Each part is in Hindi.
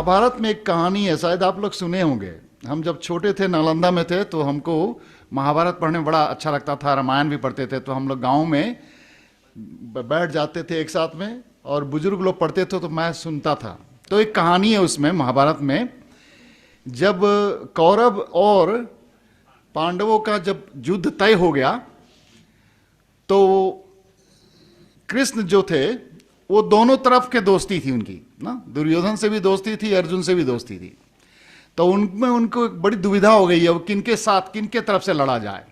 महाभारत में एक कहानी है, शायद आप लोग सुने होंगे। हम जब छोटे थे, नालंदा में थे, तो हमको महाभारत पढ़ने में बड़ा अच्छा लगता था, रामायण भी पढ़ते थे। तो हम लोग गांव में बैठ जाते थे एक साथ में, और बुजुर्ग लोग पढ़ते थे तो मैं सुनता था। तो एक कहानी है उसमें, महाभारत में, जब कौरव और पांडवों का जब युद्ध तय हो गया, तो कृष्ण जो थे वो दोनों तरफ के दोस्ती थी उनकी ना, दुर्योधन से भी दोस्ती थी, अर्जुन से भी दोस्ती थी। तो उनमें उनको एक बड़ी दुविधा हो गई है किनके साथ, किनके तरफ से लड़ा जाए।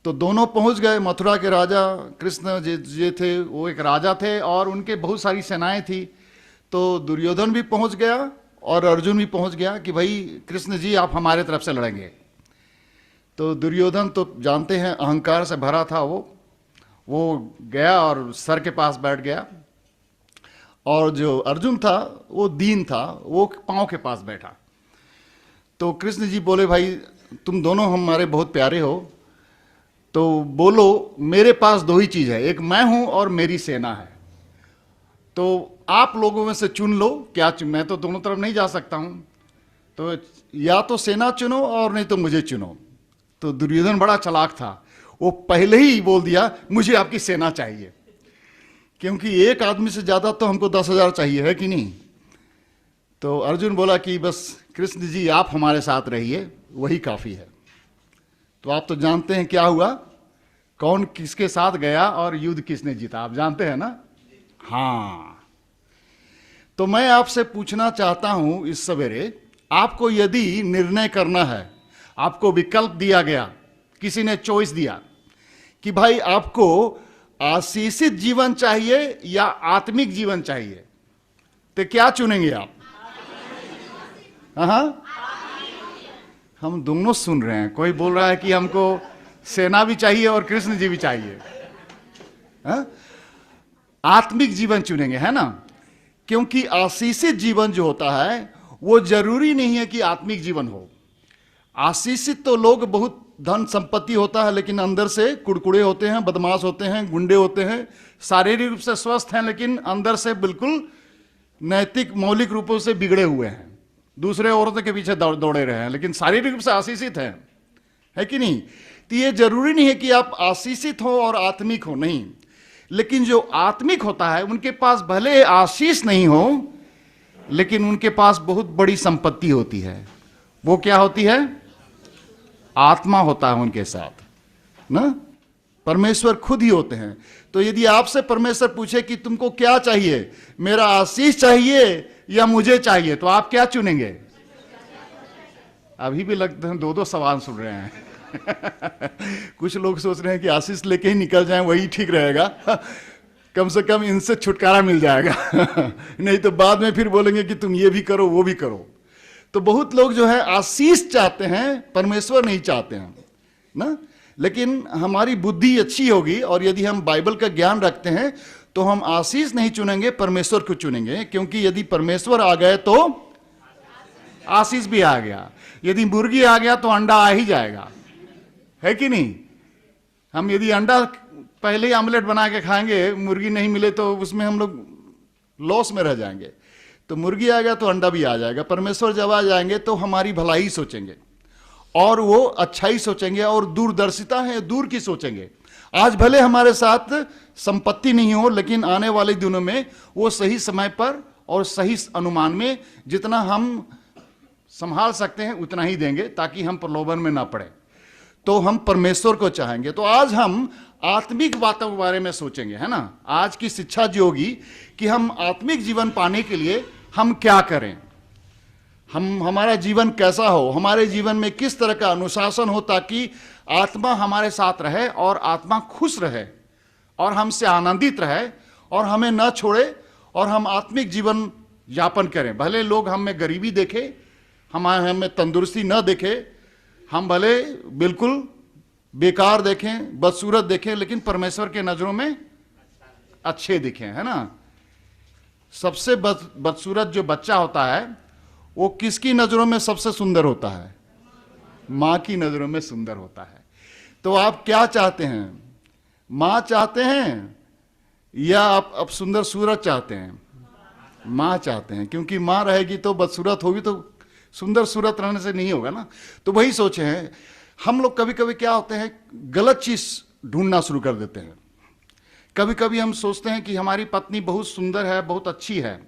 तो दोनों पहुंच गए। मथुरा के राजा कृष्ण जे थे वो एक राजा थे, और उनके बहुत सारी सेनाएं थी। तो दुर्योधन भी पहुंच गया और अर्जुन भी पहुंच गया कि भाई कृष्ण जी आप हमारे तरफ से लड़ेंगे। तो दुर्योधन तो जानते हैं अहंकार से भरा था, वो गया और सर के पास बैठ गया, और जो अर्जुन था वो दीन था, वो पांव के पास बैठा। तो कृष्ण जी बोले भाई तुम दोनों हमारे बहुत प्यारे हो, तो बोलो मेरे पास दो ही चीज है, एक मैं हूं और मेरी सेना है। तो आप लोगों में से चुन लो, क्या मैं तो दोनों तरफ नहीं जा सकता हूं, तो या तो सेना चुनो और नहीं तो मुझे चुनो। तो दुर्योधन बड़ा चालाक था, वो पहले ही बोल दिया मुझे आपकी सेना चाहिए, क्योंकि एक आदमी से ज्यादा तो हमको 10,000 चाहिए, है कि नहीं। तो अर्जुन बोला कि बस कृष्ण जी आप हमारे साथ रहिए, वही काफी है। तो आप तो जानते हैं क्या हुआ, कौन किसके साथ गया और युद्ध किसने जीता, आप जानते हैं ना। हाँ, तो मैं आपसे पूछना चाहता हूं इस सवेरे, आपको यदि निर्णय करना है, आपको विकल्प दिया गया, किसी ने चॉइस दिया कि भाई आपको आशीषित जीवन चाहिए या आत्मिक जीवन चाहिए, तो क्या चुनेंगे आप? हाँ, हम दोनों सुन रहे हैं। कोई बोल रहा है कि हमको सेना भी चाहिए और कृष्ण जी भी चाहिए। हाँ? आत्मिक जीवन चुनेंगे, है ना, क्योंकि आशीषित जीवन जो होता है वो जरूरी नहीं है कि आत्मिक जीवन हो। आशीषित तो लोग बहुत धन संपत्ति होता है लेकिन अंदर से कुड़कुड़े होते हैं, बदमाश होते हैं, गुंडे होते हैं, शारीरिक रूप से स्वस्थ हैं लेकिन अंदर से बिल्कुल नैतिक मौलिक रूपों से बिगड़े हुए हैं, दूसरे औरतों के पीछे दौड़े रहे हैं, लेकिन शारीरिक रूप से आशीषित हैं, है कि नहीं। तो ये जरूरी नहीं है कि आप आशीषित हो और आत्मिक हो, नहीं। लेकिन जो आत्मिक होता है उनके पास भले आशीष नहीं हो लेकिन उनके पास बहुत बड़ी संपत्ति होती है। वो क्या होती है? आत्मा होता है उनके साथ ना, परमेश्वर खुद ही होते हैं। तो यदि आपसे परमेश्वर पूछे कि तुमको क्या चाहिए, मेरा आशीष चाहिए या मुझे चाहिए, तो आप क्या चुनेंगे? अभी भी लगता है दो दो सवाल सुन रहे हैं। कुछ लोग सोच रहे हैं कि आशीष लेके ही निकल जाएं, वही ठीक रहेगा, कम से कम इनसे छुटकारा मिल जाएगा। नहीं तो बाद में फिर बोलेंगे कि तुम ये भी करो वो भी करो। तो बहुत लोग जो है आशीष चाहते हैं, परमेश्वर नहीं चाहते हैं ना। लेकिन हमारी बुद्धि अच्छी होगी और यदि हम बाइबल का ज्ञान रखते हैं तो हम आशीष नहीं चुनेंगे, परमेश्वर को चुनेंगे। क्योंकि यदि परमेश्वर आ गए तो आशीष भी आ गया, यदि मुर्गी आ गया तो अंडा आ ही जाएगा, है कि नहीं। हम यदि अंडा पहले ही आमलेट बना के खाएंगे, मुर्गी नहीं मिले तो उसमें हम लोग लॉस में रह जाएंगे। तो मुर्गी आ गया तो अंडा भी आ जाएगा। परमेश्वर जब आ जाएंगे तो हमारी भलाई सोचेंगे और वो अच्छाई सोचेंगे और दूरदर्शिता है दूर की सोचेंगे। आज भले हमारे साथ संपत्ति नहीं हो लेकिन आने वाले दिनों में वो सही समय पर और सही अनुमान में जितना हम संभाल सकते हैं उतना ही देंगे, ताकि हम प्रलोभन में ना पड़े। तो हम परमेश्वर को चाहेंगे। तो आज हम आत्मिक बातों के बारे में सोचेंगे, है ना। आज की शिक्षा जो होगी कि हम आत्मिक जीवन पाने के लिए हम क्या करें, हमारा जीवन कैसा हो, हमारे जीवन में किस तरह का अनुशासन हो, ताकि आत्मा हमारे साथ रहे और आत्मा खुश रहे और हमसे आनंदित रहे और हमें न छोड़े और हम आत्मिक जीवन यापन करें। भले लोग हम में गरीबी देखे, हमें तंदुरुस्ती न देखे, हम भले बिल्कुल बेकार देखें, बदसूरत देखें, लेकिन परमेश्वर के नजरों में अच्छे दिखें, है ना। सबसे बदसूरत जो बच्चा होता है वो किसकी नजरों में सबसे सुंदर होता है? माँ की नजरों में सुंदर होता है। तो आप क्या चाहते हैं, माँ चाहते हैं या आप सुंदर सूरत चाहते हैं? माँ चाहते हैं, क्योंकि माँ रहेगी तो बदसूरत होगी तो सुंदर सूरत रहने से नहीं होगा ना। तो वही सोचे हैं हम लोग। कभी कभी क्या होते हैं, गलत चीज ढूंढना शुरू कर देते हैं। कभी कभी हम सोचते हैं कि हमारी पत्नी बहुत सुंदर है, बहुत अच्छी है,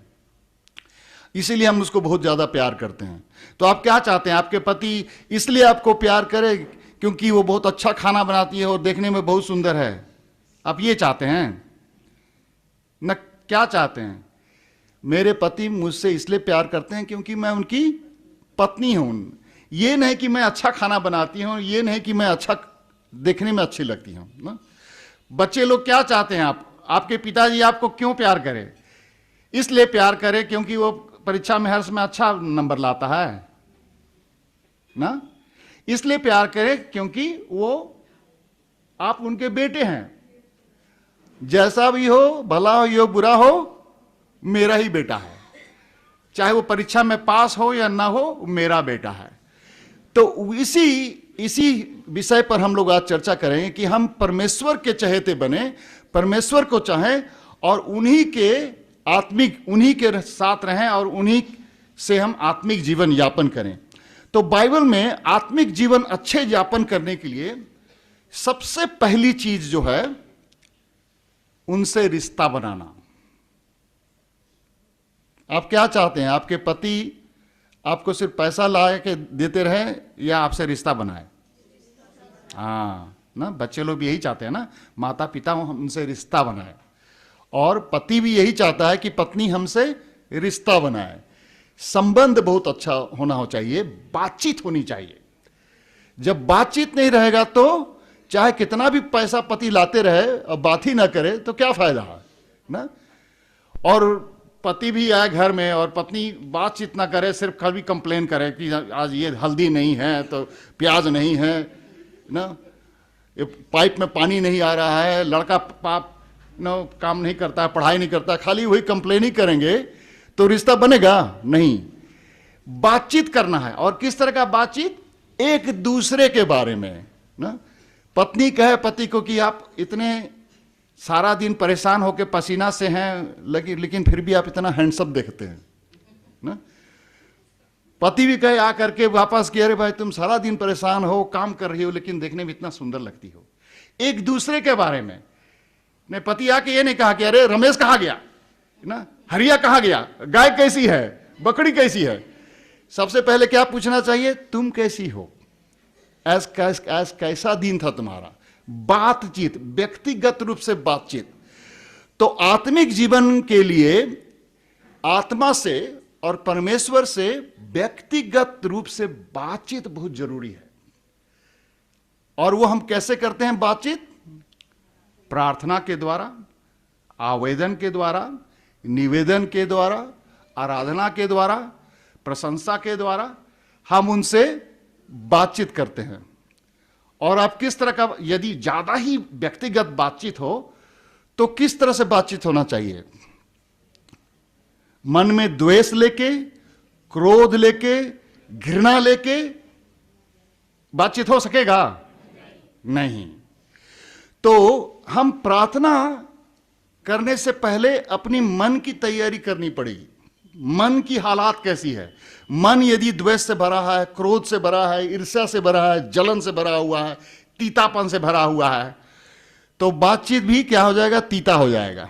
इसीलिए हम उसको बहुत ज्यादा प्यार करते हैं। तो आप क्या चाहते हैं, आपके पति इसलिए आपको प्यार करे क्योंकि वो बहुत अच्छा खाना बनाती है और देखने में बहुत सुंदर है? आप ये चाहते हैं न? क्या चाहते हैं, मेरे पति मुझसे इसलिए प्यार करते हैं क्योंकि मैं उनकी पत्नी हूं। ये नहीं कि मैं अच्छा खाना बनाती हूं, ये नहीं कि मैं अच्छा देखने में अच्छी लगती हूं ना। बच्चे लोग क्या चाहते हैं, आपके पिताजी आपको क्यों प्यार करें? इसलिए प्यार करें क्योंकि वो परीक्षा में हर समय अच्छा नंबर लाता है ना। इसलिए प्यार करें क्योंकि वो आप उनके बेटे हैं। जैसा भी हो, भला हो या बुरा हो, मेरा ही बेटा है। चाहे वो परीक्षा में पास हो या ना हो, मेरा बेटा है। तो इसी विषय पर हम लोग आज चर्चा करेंगे कि हम परमेश्वर के चहेते बने, परमेश्वर को चाहें और उन्हीं के साथ रहें और उन्हीं से हम आत्मिक जीवन यापन करें। तो बाइबल में आत्मिक जीवन अच्छे यापन करने के लिए सबसे पहली चीज जो है, उनसे रिश्ता बनाना। आप क्या चाहते हैं, आपके पति आपको सिर्फ पैसा ला के देते रहे या आपसे रिश्ता बनाए? हाँ ना, बच्चे लोग भी यही चाहते हैं ना, माता पिता हमसे रिश्ता बनाए। और पति भी यही चाहता है कि पत्नी हमसे रिश्ता बनाए। संबंध बहुत अच्छा होना चाहिए, बातचीत होनी चाहिए। जब बातचीत नहीं रहेगा तो चाहे कितना भी पैसा पति लाते रहे और बात ही ना करे तो क्या फायदा है ना। और पति भी आए घर में और पत्नी बातचीत ना करे, सिर्फ कभी कंप्लेन करे कि आज ये हल्दी नहीं है तो प्याज नहीं है ना, ये पाइप में पानी नहीं आ रहा है, लड़का काम नहीं करता है, पढ़ाई नहीं करता, खाली वही कंप्लेन ही करेंगे तो रिश्ता बनेगा नहीं। बातचीत करना है। और किस तरह का बातचीत? एक दूसरे के बारे में ना। पत्नी कहे पति को कि आप इतने सारा दिन परेशान होकर पसीना से हैं, लेकिन फिर भी आप इतना हैंडसम देखते हैं ना। पति भी कहे आ करके वापस कि अरे भाई तुम सारा दिन परेशान हो, काम कर रही हो, लेकिन देखने में इतना सुंदर लगती हो। एक दूसरे के बारे में। ने पति आके ये नहीं कहा कि अरे रमेश कहाँ गया ना, हरिया कहाँ गया, गाय कैसी है, बकरी कैसी है। सबसे पहले क्या पूछना चाहिए, तुम कैसी हो, कैसा दिन था तुम्हारा। बातचीत, व्यक्तिगत रूप से बातचीत। तो आत्मिक जीवन के लिए आत्मा से और परमेश्वर से व्यक्तिगत रूप से बातचीत बहुत जरूरी है। और वो हम कैसे करते हैं बातचीत? प्रार्थना के द्वारा, आवेदन के द्वारा, निवेदन के द्वारा, आराधना के द्वारा, प्रशंसा के द्वारा हम उनसे बातचीत करते हैं। और आप किस तरह का, यदि ज्यादा ही व्यक्तिगत बातचीत हो तो किस तरह से बातचीत होना चाहिए? मन में द्वेष लेके, क्रोध लेके, घृणा लेके बातचीत हो सकेगा? नहीं। तो हम प्रार्थना करने से पहले अपनी मन की तैयारी करनी पड़ेगी। मन की हालात कैसी है? मन यदि द्वेष से भरा है, क्रोध से भरा है, ईर्ष्या से भरा है, जलन से भरा हुआ है, तीतापन से भरा हुआ है, तो बातचीत भी क्या हो जाएगा? तीता हो जाएगा,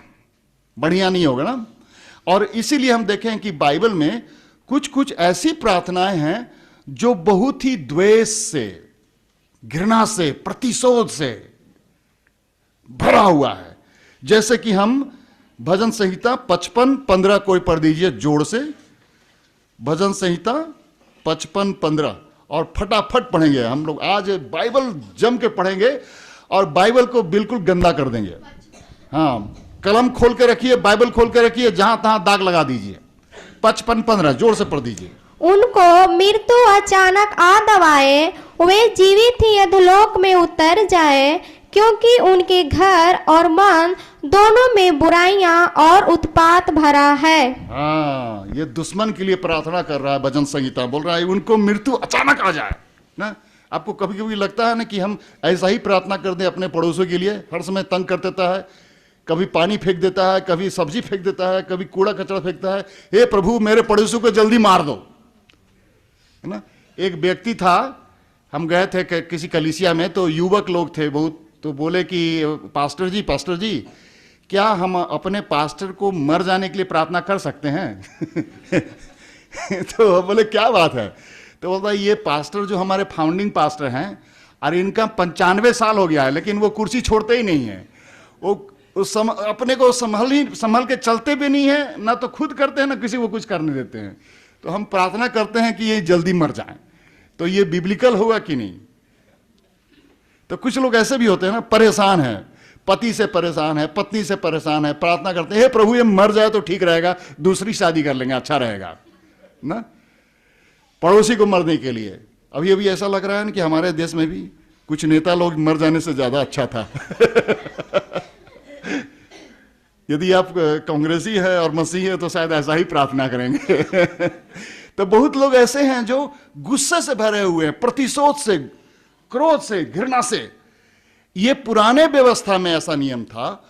बढ़िया नहीं होगा ना। और इसीलिए हम देखें कि बाइबल में कुछ कुछ ऐसी प्रार्थनाएं हैं जो बहुत ही द्वेष से, घृणा से, प्रतिशोध से भरा हुआ है। जैसे कि हम भजन संहिता 55:15 कोई पढ़ दीजिए जोड़ से। भजन संहिता 55:15 और फटाफट पढ़ेंगे हम लोग। आज बाइबल जम के पढ़ेंगे और बाइबल को बिल्कुल गंदा कर देंगे। हाँ, कलम खोल के रखिए, बाइबल खोल के रखिए, जहां तहां दाग लगा दीजिए। 55:15 जोर से पढ़ दीजिए। उनको मृत्यु अचानक आ दबाए, वे जीवित ही अधोलोक में उतर जाए, क्योंकि उनके घर और मन दोनों में बुराइयां और उत्पात भरा है। हाँ, ये दुश्मन के लिए प्रार्थना कर रहा है। भजन संहिता बोल रहा है उनको मृत्यु अचानक आ जाए ना। आपको कभी कभी लगता है ना कि हम ऐसा ही प्रार्थना कर दें अपने पड़ोसियों के लिए, हर समय तंग कर देता है कभी पानी फेंक देता है, कभी सब्जी फेंक देता है, कभी कूड़ा कचरा फेंकता है। हे प्रभु मेरे पड़ोसी को जल्दी मार दो, है ना। एक व्यक्ति था, हम गए थे किसी कलीसिया में, तो युवक लोग थे बहुत, तो बोले कि पास्टर जी क्या हम अपने पास्टर को मर जाने के लिए प्रार्थना कर सकते हैं? तो बोले क्या बात है? तो बोलता ये पास्टर जो हमारे फाउंडिंग पास्टर हैं, और इनका 95 साल हो गया है, लेकिन वो कुर्सी छोड़ते ही नहीं है। वो अपने को संभल के चलते भी नहीं है, ना तो खुद करते हैं ना किसी को कुछ करने देते हैं। तो हम प्रार्थना करते हैं कि ये जल्दी मर जाए। तो ये बिब्लिकल होगा कि नहीं? तो कुछ लोग ऐसे भी होते हैं ना, परेशान है, पति से परेशान है, पत्नी से परेशान है, प्रार्थना करते हैं हे प्रभु ये मर जाए तो ठीक रहेगा, दूसरी शादी कर लेंगे, अच्छा रहेगा ना, पड़ोसी को मरने के लिए। अभी अभी ऐसा लग रहा है ना कि हमारे देश में भी कुछ नेता लोग मर जाने से ज्यादा अच्छा था। यदि आप कांग्रेसी है और मसीही है तो शायद ऐसा ही प्रार्थना करेंगे। तो बहुत लोग ऐसे हैं जो गुस्से से भरे हुए हैं, प्रतिशोध से, क्रोध से, घृणा से। ये पुराने व्यवस्था में ऐसा नियम था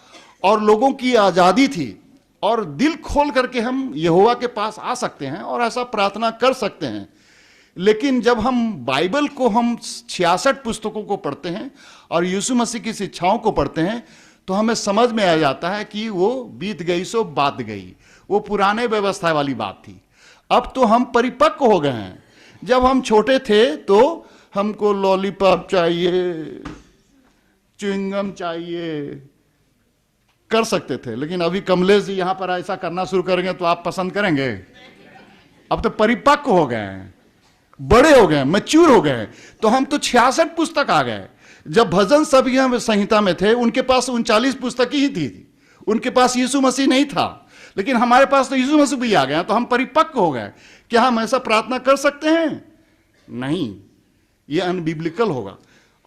और लोगों की आजादी थी, और दिल खोल करके हम यहोवा के पास आ सकते हैं और ऐसा प्रार्थना कर सकते हैं। लेकिन जब हम बाइबल को, हम 66 पुस्तकों को पढ़ते हैं और यीशु मसीह की शिक्षाओं को पढ़ते हैं, तो हमें समझ में आ जाता है कि वो बीत गई सो बात गई, वो पुराने व्यवस्था वाली बात थी। अब तो हम परिपक्व हो गए हैं। जब हम छोटे थे तो हमको लॉलीपॉप चाहिए, च्युइंगम चाहिए, कर सकते थे। लेकिन अभी कमलेश जी यहां पर ऐसा करना शुरू करेंगे तो आप पसंद करेंगे? अब तो परिपक्व हो गए हैं, बड़े हो गए, मैच्योर हो गए। तो हम तो 66 पुस्तक आ गए। जब भजन संहिता में थे, उनके पास 39 पुस्तक ही थी, उनके पास यीशु मसीह नहीं था। लेकिन हमारे पास तो यीशु मसीह भी आ गया, तो हम परिपक्व हो गए। क्या हम ऐसा प्रार्थना कर सकते हैं? नहीं, यह अनबिब्लिकल होगा।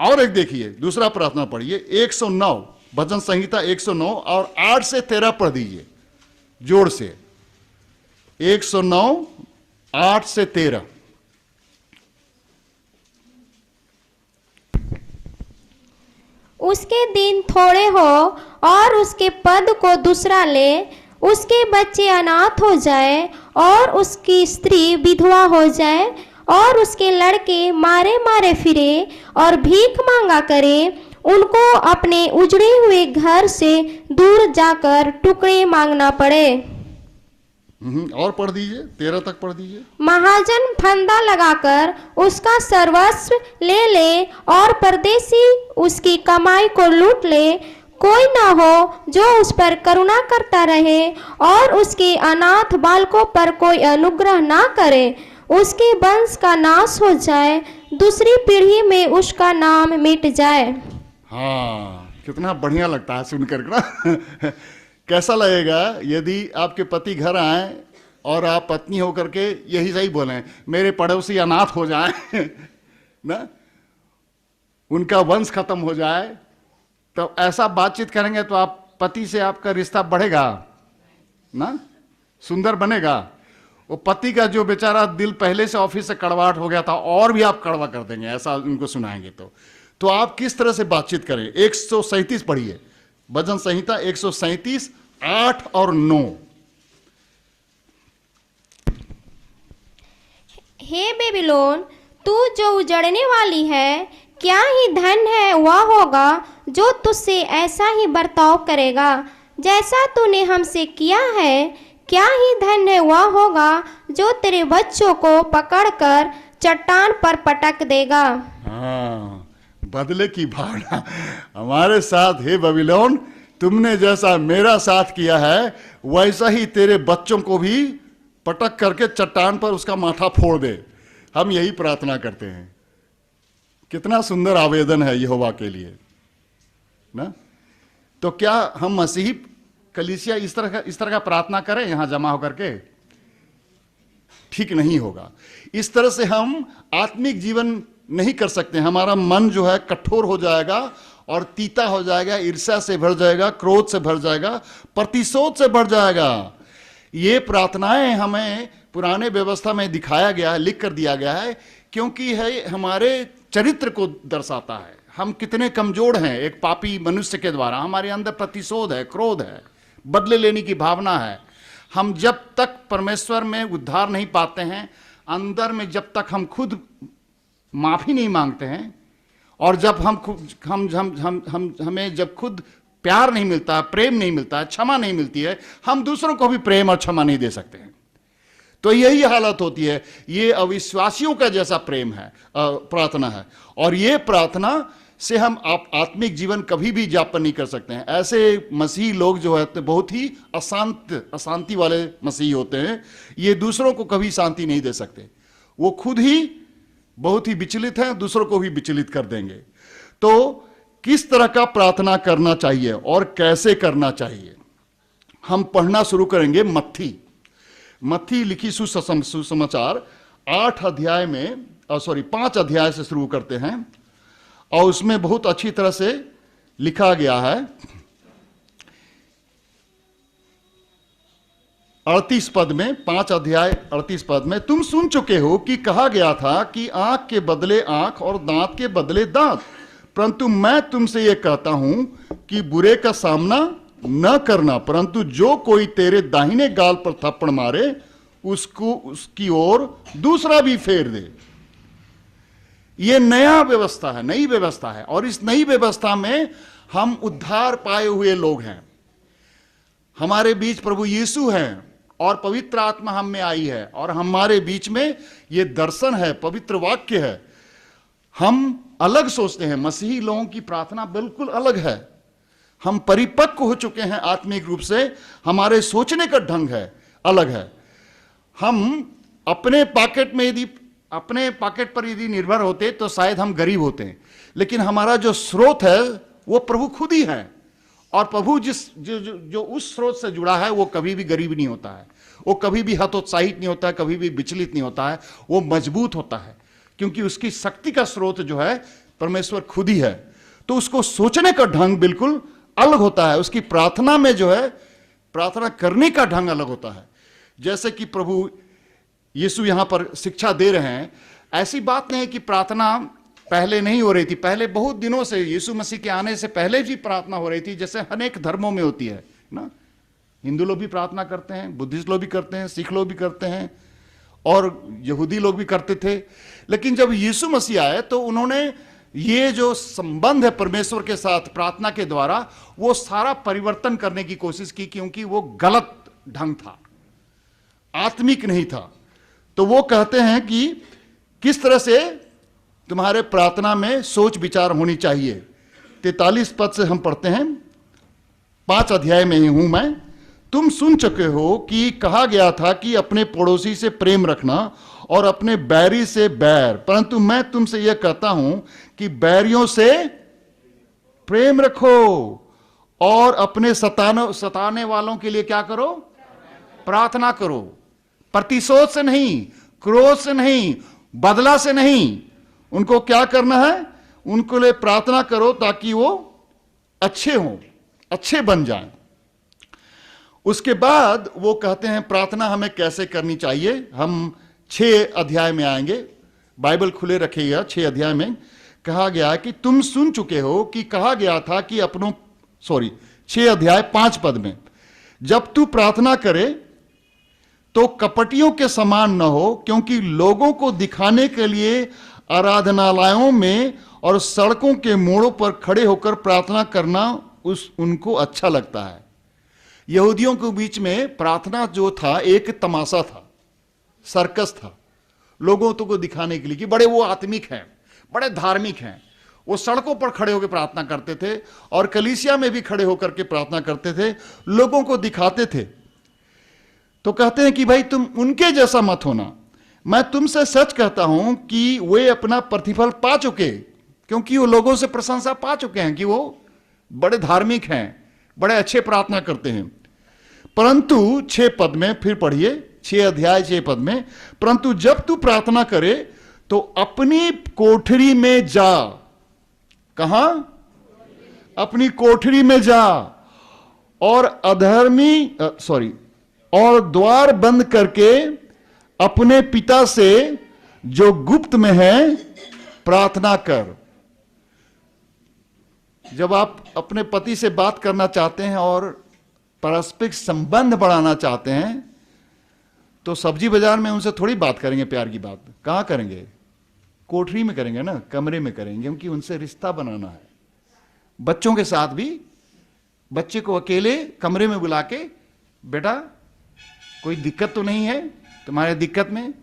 और एक देखिए, दूसरा प्रार्थना पढ़िए, 109 भजन संहिता 109 और 8 से 13 पढ़ दीजिए जोर से। 109 8 से 13। उसके दिन थोड़े हो और उसके पद को दूसरा ले, उसके बच्चे अनाथ हो जाए और उसकी स्त्री विधवा हो जाए, और उसके लड़के मारे मारे फिरे और भीख मांगा करे, उनको अपने उजड़े हुए घर से दूर जाकर टुकड़े मांगना पड़े। और पढ़ दीजिए, 13 तक पढ़ दीजिए। महाजन फंदा लगाकर उसका सर्वस्व ले ले और परदेसी उसकी कमाई को लूट ले। कोई न हो जो उस पर करुणा करता रहे और उसके अनाथ बालकों पर कोई अनुग्रह ना करे। उसके वंश का नाश हो जाए, दूसरी पीढ़ी में उसका नाम मिट जाए। हाँ, कितना बढ़िया लगता है सुनकर ना। कैसा लगेगा यदि आपके पति घर आए और आप पत्नी होकर के यही सही बोलें, मेरे पड़ोसी अनाथ हो जाए ना, उनका वंश खत्म हो जाए। तो ऐसा बातचीत करेंगे तो आप पति से आपका रिश्ता बढ़ेगा ना, सुंदर बनेगा। वो पति का जो बेचारा दिल पहले से ऑफिस से कड़वाहट हो गया था, और भी आप कड़वा कर देंगे, ऐसा उनको सुनाएंगे। तो आप किस तरह से बातचीत करें? 137 पढ़िए, भजन संहिता 137 8 और 9। हे बेबीलोन, तू जो उजड़ने वाली है, क्या ही धन है वह होगा जो तुझसे ऐसा ही बर्ताव करेगा जैसा तूने हमसे किया है। क्या ही धन है वह होगा जो तेरे बच्चों को पकड़कर चट्टान पर पटक देगा। हाँ, बदले की भावना हमारे साथ। हे बेबीलोन, तुमने जैसा मेरा साथ किया है वैसा ही तेरे बच्चों को भी पटक करके चट्टान पर उसका माथा फोड़ दे। हम यही प्रार्थना करते हैं। कितना सुंदर आवेदन है यहोवा के लिए ना। तो क्या हम मसीही कलीसिया इस तरह का प्रार्थना करें यहां जमा होकर के? ठीक नहीं होगा। इस तरह से हम आत्मिक जीवन नहीं कर सकते। हमारा मन जो है कठोर हो जाएगा और तीता हो जाएगा, ईर्ष्या से भर जाएगा, क्रोध से भर जाएगा, प्रतिशोध से भर जाएगा। ये प्रार्थनाएं हमें पुराने व्यवस्था में दिखाया गया है, लिख कर दिया गया है, क्योंकि है हमारे चरित्र को दर्शाता है, हम कितने कमजोर हैं एक पापी मनुष्य के द्वारा। हमारे अंदर प्रतिशोध है, क्रोध है, बदले लेने की भावना है। हम जब तक परमेश्वर में उद्धार नहीं पाते हैं, अंदर में जब तक हम खुद माफी नहीं मांगते हैं, और जब हमें जब खुद प्यार नहीं मिलता, प्रेम नहीं मिलता, क्षमा नहीं मिलती है, हम दूसरों को भी प्रेम और क्षमा नहीं दे सकते हैं। तो यही हालत होती है। ये अविश्वासियों का जैसा प्रेम है, प्रार्थना है, और ये प्रार्थना से हम आत्मिक जीवन कभी भी यापन नहीं कर सकते हैं। ऐसे मसीही लोग जो है बहुत ही अशांति वाले मसीही होते हैं। ये दूसरों को कभी शांति नहीं दे सकते। वो खुद ही बहुत ही विचलित हैं, दूसरों को भी विचलित कर देंगे। तो किस तरह का प्रार्थना करना चाहिए और कैसे करना चाहिए, हम पढ़ना शुरू करेंगे। मत्ती लिखी सुसमाचार 5 अध्याय से शुरू करते हैं, और उसमें बहुत अच्छी तरह से लिखा गया है 38 पद में, 5 अध्याय 38 पद में, तुम सुन चुके हो कि कहा गया था कि आंख के बदले आंख और दांत के बदले दांत, परंतु मैं तुमसे यह कहता हूं कि बुरे का सामना न करना, परंतु जो कोई तेरे दाहिने गाल पर थप्पड़ मारे उसकी ओर दूसरा भी फेर दे। यह नया व्यवस्था है, नई व्यवस्था है, और इस नई व्यवस्था में हम उद्धार पाए हुए लोग हैं। हमारे बीच प्रभु यीशु हैं और पवित्र आत्मा हम में आई है, और हमारे बीच में यह दर्शन है, पवित्र वाक्य है। हम अलग सोचते हैं। मसीही लोगों की प्रार्थना बिल्कुल अलग है। हम परिपक्व हो चुके हैं आत्मिक रूप से, हमारे सोचने का ढंग है, अलग है। हम अपने पॉकेट पर यदि निर्भर होते तो शायद हम गरीब होते हैं, लेकिन हमारा जो स्रोत है वो प्रभु खुद ही है, और प्रभु जो उस स्रोत से जुड़ा है वो कभी भी गरीब नहीं होता है, वो कभी भी हतोत्साहित नहीं होता है, कभी भी विचलित नहीं होता है, वो मजबूत होता है, क्योंकि उसकी शक्ति का स्रोत जो है परमेश्वर खुद ही है। तो उसको सोचने का ढंग बिल्कुल अलग होता है। उसकी प्रार्थना में जो है प्रार्थना करने का ढंग अलग होता है। जैसे कि प्रभु यीशु यहां पर शिक्षा दे रहे हैं, ऐसी बात नहीं है कि प्रार्थना पहले नहीं हो रही थी। पहले बहुत दिनों से, यीशु मसीह के आने से पहले भी प्रार्थना हो रही थी, जैसे अनेक धर्मों में होती है ना। हिंदू लोग भी प्रार्थना करते हैं, बुद्धिस्ट लोग भी करते हैं, सिख लोग भी करते हैं, और यहूदी लोग भी करते थे। लेकिन जब यीशु मसीह आए तो उन्होंने ये जो संबंध है परमेश्वर के साथ प्रार्थना के द्वारा, वो सारा परिवर्तन करने की कोशिश की, क्योंकि वो गलत ढंग था, आत्मिक नहीं था। तो वो कहते हैं कि किस तरह से तुम्हारे प्रार्थना में सोच विचार होनी चाहिए। 43 पद से हम पढ़ते हैं, 5 अध्याय में ही हूं मैं। तुम सुन चुके हो कि कहा गया था कि अपने पड़ोसी से प्रेम रखना और अपने बैरी से बैर, परंतु मैं तुमसे यह कहता हूं कि बैरियों से प्रेम रखो और अपने सताने वालों के लिए क्या करो, प्रार्थना करो। प्रतिशोध से नहीं, क्रोध से नहीं, बदला से नहीं, उनको क्या करना है, उनको लिए प्रार्थना करो ताकि वो अच्छे हों, अच्छे बन जाएं। उसके बाद वो कहते हैं प्रार्थना हमें कैसे करनी चाहिए। हम 6 अध्याय में आएंगे, बाइबल खुले रखिएगा। 6 अध्याय में कहा गया कि तुम सुन चुके हो कि कहा गया था कि 6 अध्याय 5 पद में, जब तू प्रार्थना करे तो कपटियों के समान न हो, क्योंकि लोगों को दिखाने के लिए आराधनालयों में और सड़कों के मोड़ों पर खड़े होकर प्रार्थना करना उनको अच्छा लगता है। यहूदियों के बीच में प्रार्थना जो था एक तमाशा था, सर्कस था, लोगों को दिखाने के लिए कि बड़े वो आत्मिक हैं, बड़े धार्मिक हैं। वो सड़कों पर खड़े होकर प्रार्थना करते थे और कलीसिया में भी खड़े होकर के प्रार्थना करते थे, लोगों को दिखाते थे। तो कहते हैं कि भाई तुम उनके जैसा मत होना। मैं तुमसे सच कहता हूं कि वे अपना प्रतिफल पा चुके, क्योंकि वो लोगों से प्रशंसा पा चुके हैं कि वो बड़े धार्मिक हैं, बड़े अच्छे प्रार्थना करते हैं। परंतु 6 पद में फिर पढ़िए, 6 अध्याय 6 पद में, परंतु जब तू प्रार्थना करे तो अपनी कोठरी में जा। कहां? अपनी कोठरी में जा और और द्वार बंद करके अपने पिता से जो गुप्त में है प्रार्थना कर। जब आप अपने पति से बात करना चाहते हैं और पारस्परिक संबंध बढ़ाना चाहते हैं तो सब्जी बाजार में उनसे थोड़ी बात करेंगे प्यार की बात। कहाँ करेंगे? कोठरी में करेंगे ना, कमरे में करेंगे, क्योंकि उनसे रिश्ता बनाना है। बच्चों के साथ भी बच्चे को अकेले कमरे में बुला के, बेटा कोई दिक्कत तो नहीं है तुम्हारे दिक्कत में?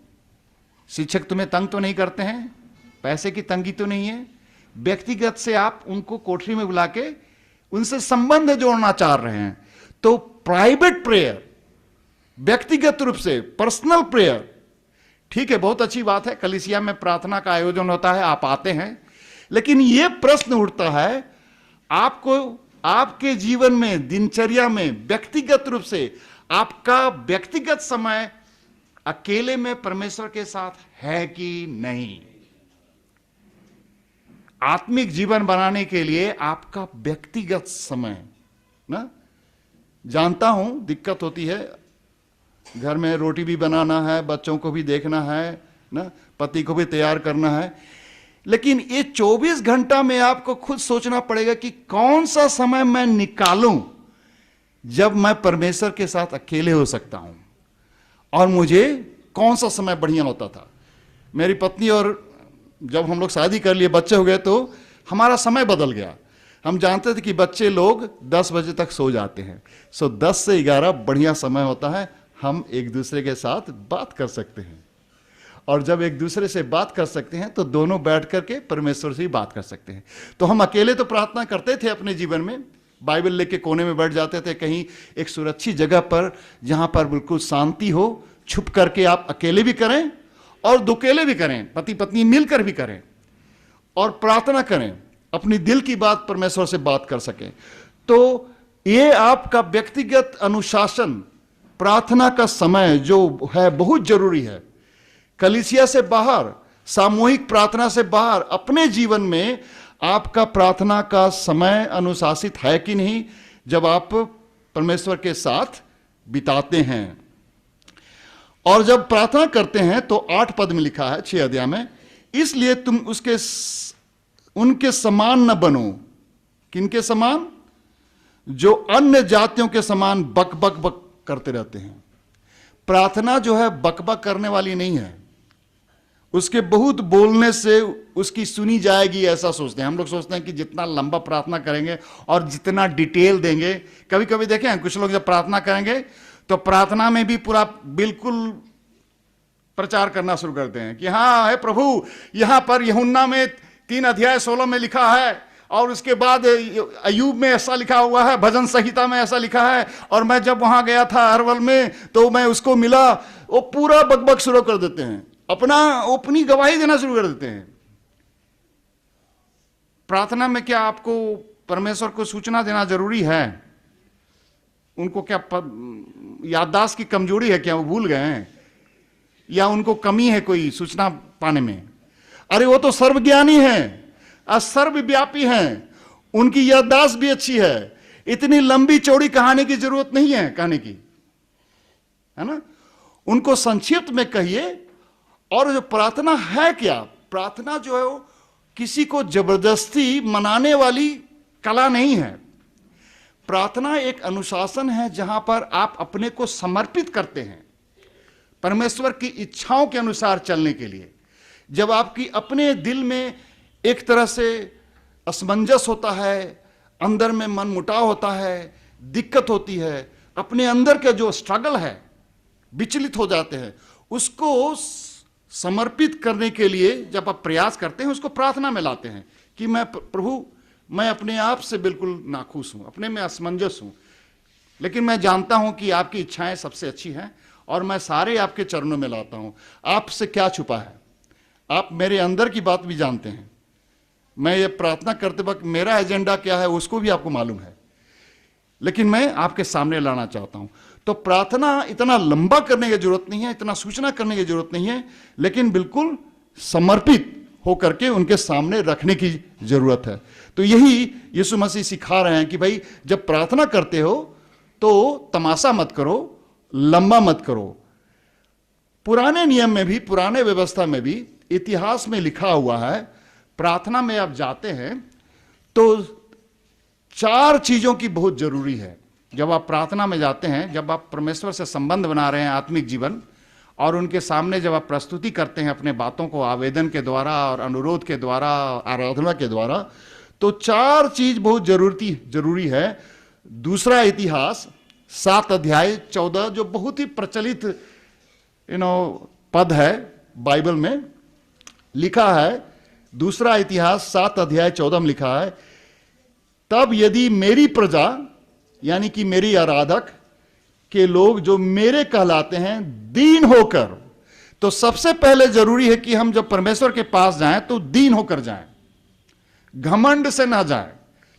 शिक्षक तुम्हें तंग तो नहीं करते हैं? पैसे की तंगी तो नहीं है? व्यक्तिगत से आप उनको कोठरी में बुला के उनसे संबंध जोड़ना चाह रहे हैं। तो प्राइवेट प्रेयर, व्यक्तिगत रूप से पर्सनल प्रेयर, ठीक है, बहुत अच्छी बात है। कलीसिया में प्रार्थना का आयोजन होता है, आप आते हैं, लेकिन यह प्रश्न उठता है आपको आपके जीवन में, दिनचर्या में, व्यक्तिगत रूप से आपका व्यक्तिगत समय अकेले में परमेश्वर के साथ है कि नहीं? आत्मिक जीवन बनाने के लिए आपका व्यक्तिगत समय ना, जानता हूं दिक्कत होती है, घर में रोटी भी बनाना है, बच्चों को भी देखना है ना, पति को भी तैयार करना है, लेकिन ये 24 घंटा में आपको खुद सोचना पड़ेगा कि कौन सा समय मैं निकालूं जब मैं परमेश्वर के साथ अकेले हो सकता हूं, और मुझे कौन सा समय बढ़िया होता था। मेरी पत्नी और जब हम लोग शादी कर लिए, बच्चे हो गए, तो हमारा समय बदल गया। हम जानते थे कि बच्चे लोग 10 बजे तक सो जाते हैं, सो 10 से 11 बढ़िया समय होता है, हम एक दूसरे के साथ बात कर सकते हैं। और जब एक दूसरे से बात कर सकते हैं तो दोनों बैठ करके परमेश्वर से ही बात कर सकते हैं। तो हम अकेले तो प्रार्थना करते थे अपने जीवन में, बाइबल लेके कोने में बैठ जाते थे कहीं एक सुरक्षित जगह पर, जहां पर बिल्कुल शांति हो, छुप करके आप अकेले भी करें और दुकेले भी करें, पति पत्नी मिलकर भी करें और प्रार्थना करें, अपनी दिल की बात परमेश्वर से बात कर सकें। तो ये आपका व्यक्तिगत अनुशासन, प्रार्थना का समय जो है बहुत जरूरी है। कलीसिया से बाहर, सामूहिक प्रार्थना से बाहर अपने जीवन में आपका प्रार्थना का समय अनुशासित है कि नहीं, जब आप परमेश्वर के साथ बिताते हैं। और जब प्रार्थना करते हैं तो 8 पद में लिखा है 6 अध्याय में, इसलिए तुम उनके समान न बनो। किनके समान? जो अन्य जातियों के समान बक बक बक करते रहते हैं। प्रार्थना जो है बक बक करने वाली नहीं है, उसके बहुत बोलने से उसकी सुनी जाएगी ऐसा सोचते हैं। हम लोग सोचते हैं कि जितना लंबा प्रार्थना करेंगे और जितना डिटेल देंगे, कभी कभी देखें हैं कुछ लोग जब प्रार्थना करेंगे तो प्रार्थना में भी पूरा बिल्कुल प्रचार करना शुरू करते हैं कि हाँ है प्रभु, यहां पर यूहन्ना में 3 अध्याय 16 में लिखा है, और उसके बाद अय्यूब में ऐसा लिखा हुआ है, भजन संहिता में ऐसा लिखा है, और मैं जब वहां गया था अरवल में तो मैं उसको मिला। वो पूरा बकबक शुरू कर देते हैं, अपनी गवाही देना शुरू कर देते हैं। प्रार्थना में क्या आपको परमेश्वर को सूचना देना जरूरी है? उनको क्या याददाश्त की कमजोरी है क्या, वो भूल गए हैं, या उनको कमी है कोई सूचना पाने में? अरे वो तो सर्वज्ञानी है, सर्वव्यापी हैं, उनकी याददाश्त भी अच्छी है, इतनी लंबी चौड़ी कहानी की जरूरत नहीं है कहने की, है ना। उनको संक्षिप्त में कहिए। और जो प्रार्थना है क्या, प्रार्थना जो है वो किसी को जबरदस्ती मनाने वाली कला नहीं है। प्रार्थना एक अनुशासन है जहां पर आप अपने को समर्पित करते हैं परमेश्वर की इच्छाओं के अनुसार चलने के लिए। जब आपकी अपने दिल में एक तरह से असमंजस होता है, अंदर में मन मुटाव होता है, दिक्कत होती है, अपने अंदर के जो स्ट्रगल है, विचलित हो जाते हैं, उसको समर्पित करने के लिए जब आप प्रयास करते हैं, उसको प्रार्थना में लाते हैं कि मैं प्रभु, मैं अपने आप से बिल्कुल नाखुश हूं, अपने में असमंजस हूं, लेकिन मैं जानता हूं कि आपकी इच्छाएं सबसे अच्छी हैं और मैं सारे आपके चरणों में लाता हूं। आपसे क्या छुपा है? आप मेरे अंदर की बात भी जानते हैं। मैं ये प्रार्थना करते वक्त मेरा एजेंडा क्या है उसको भी आपको मालूम है, लेकिन मैं आपके सामने लाना चाहता हूं। तो प्रार्थना इतना लंबा करने की जरूरत नहीं है, इतना सूचना करने की जरूरत नहीं है, लेकिन बिल्कुल समर्पित होकर के उनके सामने रखने की जरूरत है। तो यही यीशु मसीह सिखा रहे हैं कि भाई जब प्रार्थना करते हो तो तमाशा मत करो, लंबा मत करो। पुराने नियम में भी, पुराने व्यवस्था में भी, इतिहास में लिखा हुआ है, प्रार्थना में आप जाते हैं तो 4 चीजों की बहुत जरूरी है जब आप प्रार्थना में जाते हैं, जब आप परमेश्वर से संबंध बना रहे हैं आत्मिक जीवन, और उनके सामने जब आप प्रस्तुति करते हैं अपने बातों को आवेदन के द्वारा और अनुरोध के द्वारा, आराधना के द्वारा, तो 4 चीज बहुत जरूरी है। दूसरा इतिहास 7 अध्याय 14, जो बहुत ही प्रचलित पद है बाइबल में, लिखा है। दूसरा इतिहास 7 अध्याय 14 में लिखा है, तब यदि मेरी प्रजा यानी कि मेरी आराधक के लोग जो मेरे कहलाते हैं दीन होकर, तो सबसे पहले जरूरी है कि हम जब परमेश्वर के पास जाएं तो दीन होकर जाएं, घमंड से ना जाएं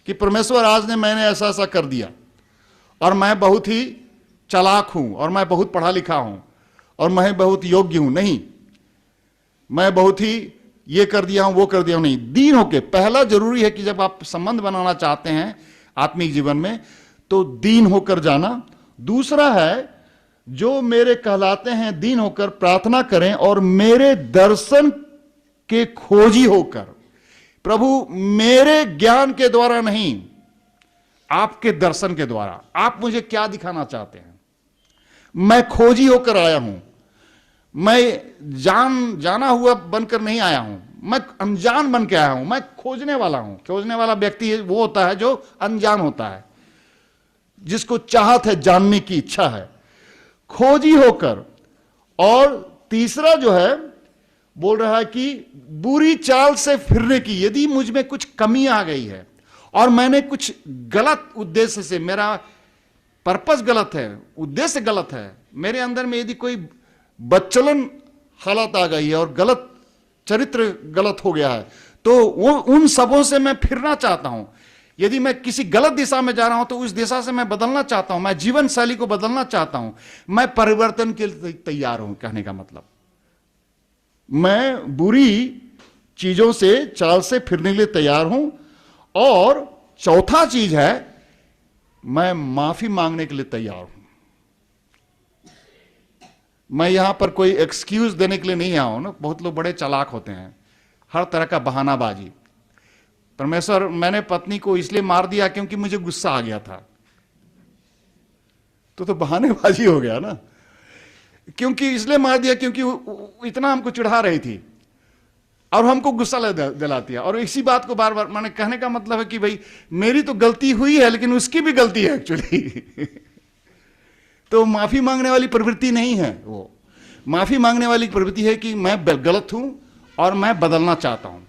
कि परमेश्वर आज ने मैंने ऐसा ऐसा कर दिया और मैं बहुत ही चालाक हूं और मैं बहुत पढ़ा लिखा हूं और मैं बहुत योग्य हूं। नहीं, मैं बहुत ही ये कर दिया हूं वो कर दिया हूं, नहीं। दीन होके पहला जरूरी है कि जब आप संबंध बनाना चाहते हैं आत्मिक जीवन में तो दीन होकर जाना। दूसरा है, जो मेरे कहलाते हैं दीन होकर प्रार्थना करें और मेरे दर्शन के खोजी होकर। प्रभु, मेरे ज्ञान के द्वारा नहीं, आपके दर्शन के द्वारा। आप मुझे क्या दिखाना चाहते हैं? मैं खोजी होकर आया हूं, मैं जाना हुआ बनकर नहीं आया हूं, मैं अनजान बन के आया हूं, मैं खोजने वाला हूं। खोजने वाला व्यक्ति वो होता है जो अनजान होता है, जिसको चाहत है, जानने की इच्छा है, खोजी होकर। और तीसरा जो है, बोल रहा है कि बुरी चाल से फिरने की। यदि मुझ में कुछ कमी आ गई है और मैंने कुछ गलत उद्देश्य से, मेरा पर्पस गलत है, उद्देश्य गलत है, मेरे अंदर में यदि कोई बच्चलन हालत आ गई है और गलत चरित्र गलत हो गया है, तो वो उन सबों से मैं फिरना चाहता हूं। यदि मैं किसी गलत दिशा में जा रहा हूं तो उस दिशा से मैं बदलना चाहता हूं, मैं जीवन शैली को बदलना चाहता हूं, मैं परिवर्तन के लिए तैयार हूं। कहने का मतलब, मैं बुरी चीजों से, चाल से फिरने के लिए तैयार हूं। और चौथा चीज है, मैं माफी मांगने के लिए तैयार हूं। मैं यहां पर कोई एक्सक्यूज देने के लिए नहीं आया हूं ना। बहुत लोग बड़े चालाक होते हैं, हर तरह का बहानाबाजी। परमेश्वर, मैंने पत्नी को इसलिए मार दिया क्योंकि मुझे गुस्सा आ गया था, तो बहानेबाजी हो गया ना। क्योंकि इसलिए मार दिया क्योंकि इतना हमको चिढ़ा रही थी और हमको गुस्सा दिलाती है। और इसी बात को बार बार, मैंने कहने का मतलब है कि भाई मेरी तो गलती हुई है लेकिन उसकी भी गलती है एक्चुअली। तो माफी मांगने वाली प्रवृत्ति नहीं है वो। माफी मांगने वाली प्रवृत्ति है कि मैं गलत हूं और मैं बदलना चाहता हूं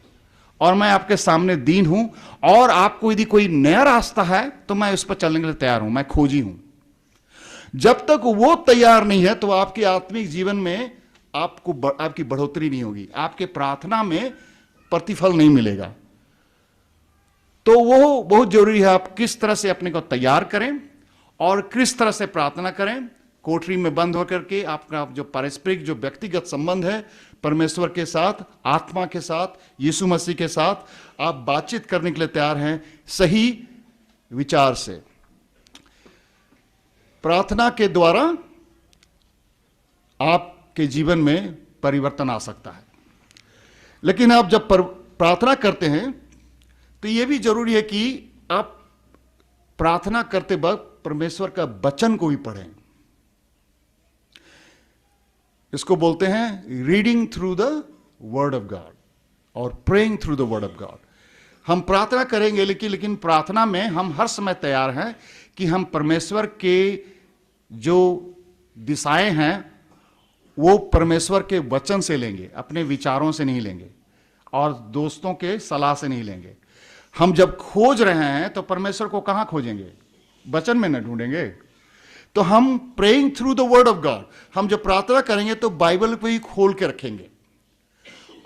और मैं आपके सामने दीन हूं, और आपको यदि कोई नया रास्ता है तो मैं उस पर चलने के लिए तैयार हूं, मैं खोजी हूं। जब तक वो तैयार नहीं है तो आपके आत्मिक जीवन में आपकी बढ़ोतरी नहीं होगी, आपके प्रार्थना में प्रतिफल नहीं मिलेगा। तो वो बहुत जरूरी है, आप किस तरह से अपने को तैयार करें और किस तरह से प्रार्थना करें। कोठरी में बंद होकर के आपका जो पारस्परिक, जो व्यक्तिगत संबंध है परमेश्वर के साथ, आत्मा के साथ, यीशु मसीह के साथ, आप बातचीत करने के लिए तैयार हैं सही विचार से। प्रार्थना के द्वारा आपके जीवन में परिवर्तन आ सकता है। लेकिन आप जब प्रार्थना करते हैं तो यह भी जरूरी है कि आप प्रार्थना करते वक्त परमेश्वर का वचन को भी पढ़ें। इसको बोलते हैं reading through the word of God और praying through the word of God. हम प्रार्थना करेंगे लेकिन प्रार्थना में हम हर समय तैयार हैं कि हम परमेश्वर के जो दिशाएं हैं वो परमेश्वर के वचन से लेंगे, अपने विचारों से नहीं लेंगे और दोस्तों के सलाह से नहीं लेंगे। हम जब खोज रहे हैं तो परमेश्वर को कहां खोजेंगे? वचन में न ढूंढेंगे। तो हम praying through the word of God, हम जब प्रार्थना करेंगे तो बाइबल को ही खोल के रखेंगे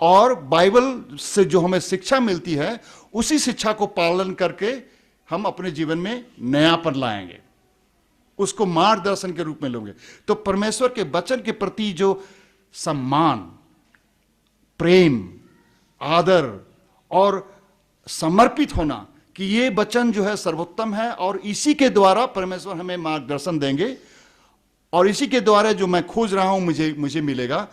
और बाइबल से जो हमें शिक्षा मिलती है उसी शिक्षा को पालन करके हम अपने जीवन में नयापन लाएंगे, उसको मार्गदर्शन के रूप में लेंगे। तो परमेश्वर के वचन के प्रति जो सम्मान, प्रेम, आदर और समर्पित होना कि ये वचन जो है सर्वोत्तम है और इसी के द्वारा परमेश्वर हमें मार्गदर्शन देंगे और इसी के द्वारा जो मैं खोज रहा हूं मुझे मिलेगा,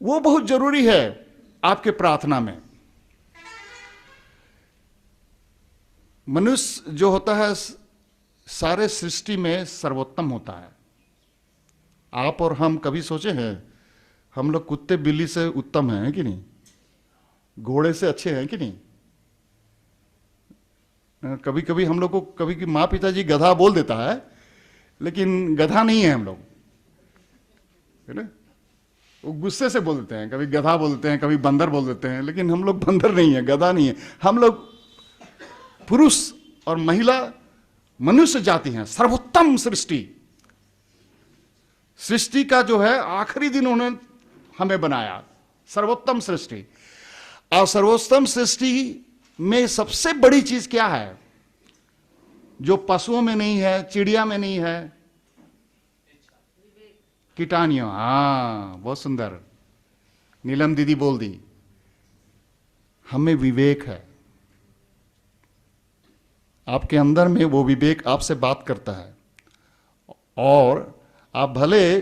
वो बहुत जरूरी है आपके प्रार्थना में। मनुष्य जो होता है सारे सृष्टि में सर्वोत्तम होता है। आप और हम कभी सोचे हैं हम लोग कुत्ते बिल्ली से उत्तम हैं कि नहीं, घोड़े से अच्छे हैं कि नहीं? कभी कभी हम लोग को कभी कि माँ पिताजी गधा बोल देता है, लेकिन गधा नहीं है हम लोग, है ना? वो गुस्से से बोल देते हैं, कभी गधा बोल देते हैं, कभी बंदर बोल देते हैं, लेकिन हम लोग बंदर नहीं है, गधा नहीं है। हम लोग पुरुष और महिला मनुष्य जाति हैं, सर्वोत्तम सृष्टि। सृष्टि का जो है आखिरी दिन उन्होंने हमें बनाया, सर्वोत्तम सृष्टि। और सर्वोत्तम सृष्टि में सबसे बड़ी चीज क्या है जो पशुओं में नहीं है, चिड़िया में नहीं है? कीटाणु। हाँ, बहुत सुंदर, नीलम दीदी बोल दी। हमें विवेक है, आपके अंदर में वो विवेक आपसे बात करता है। और आप भले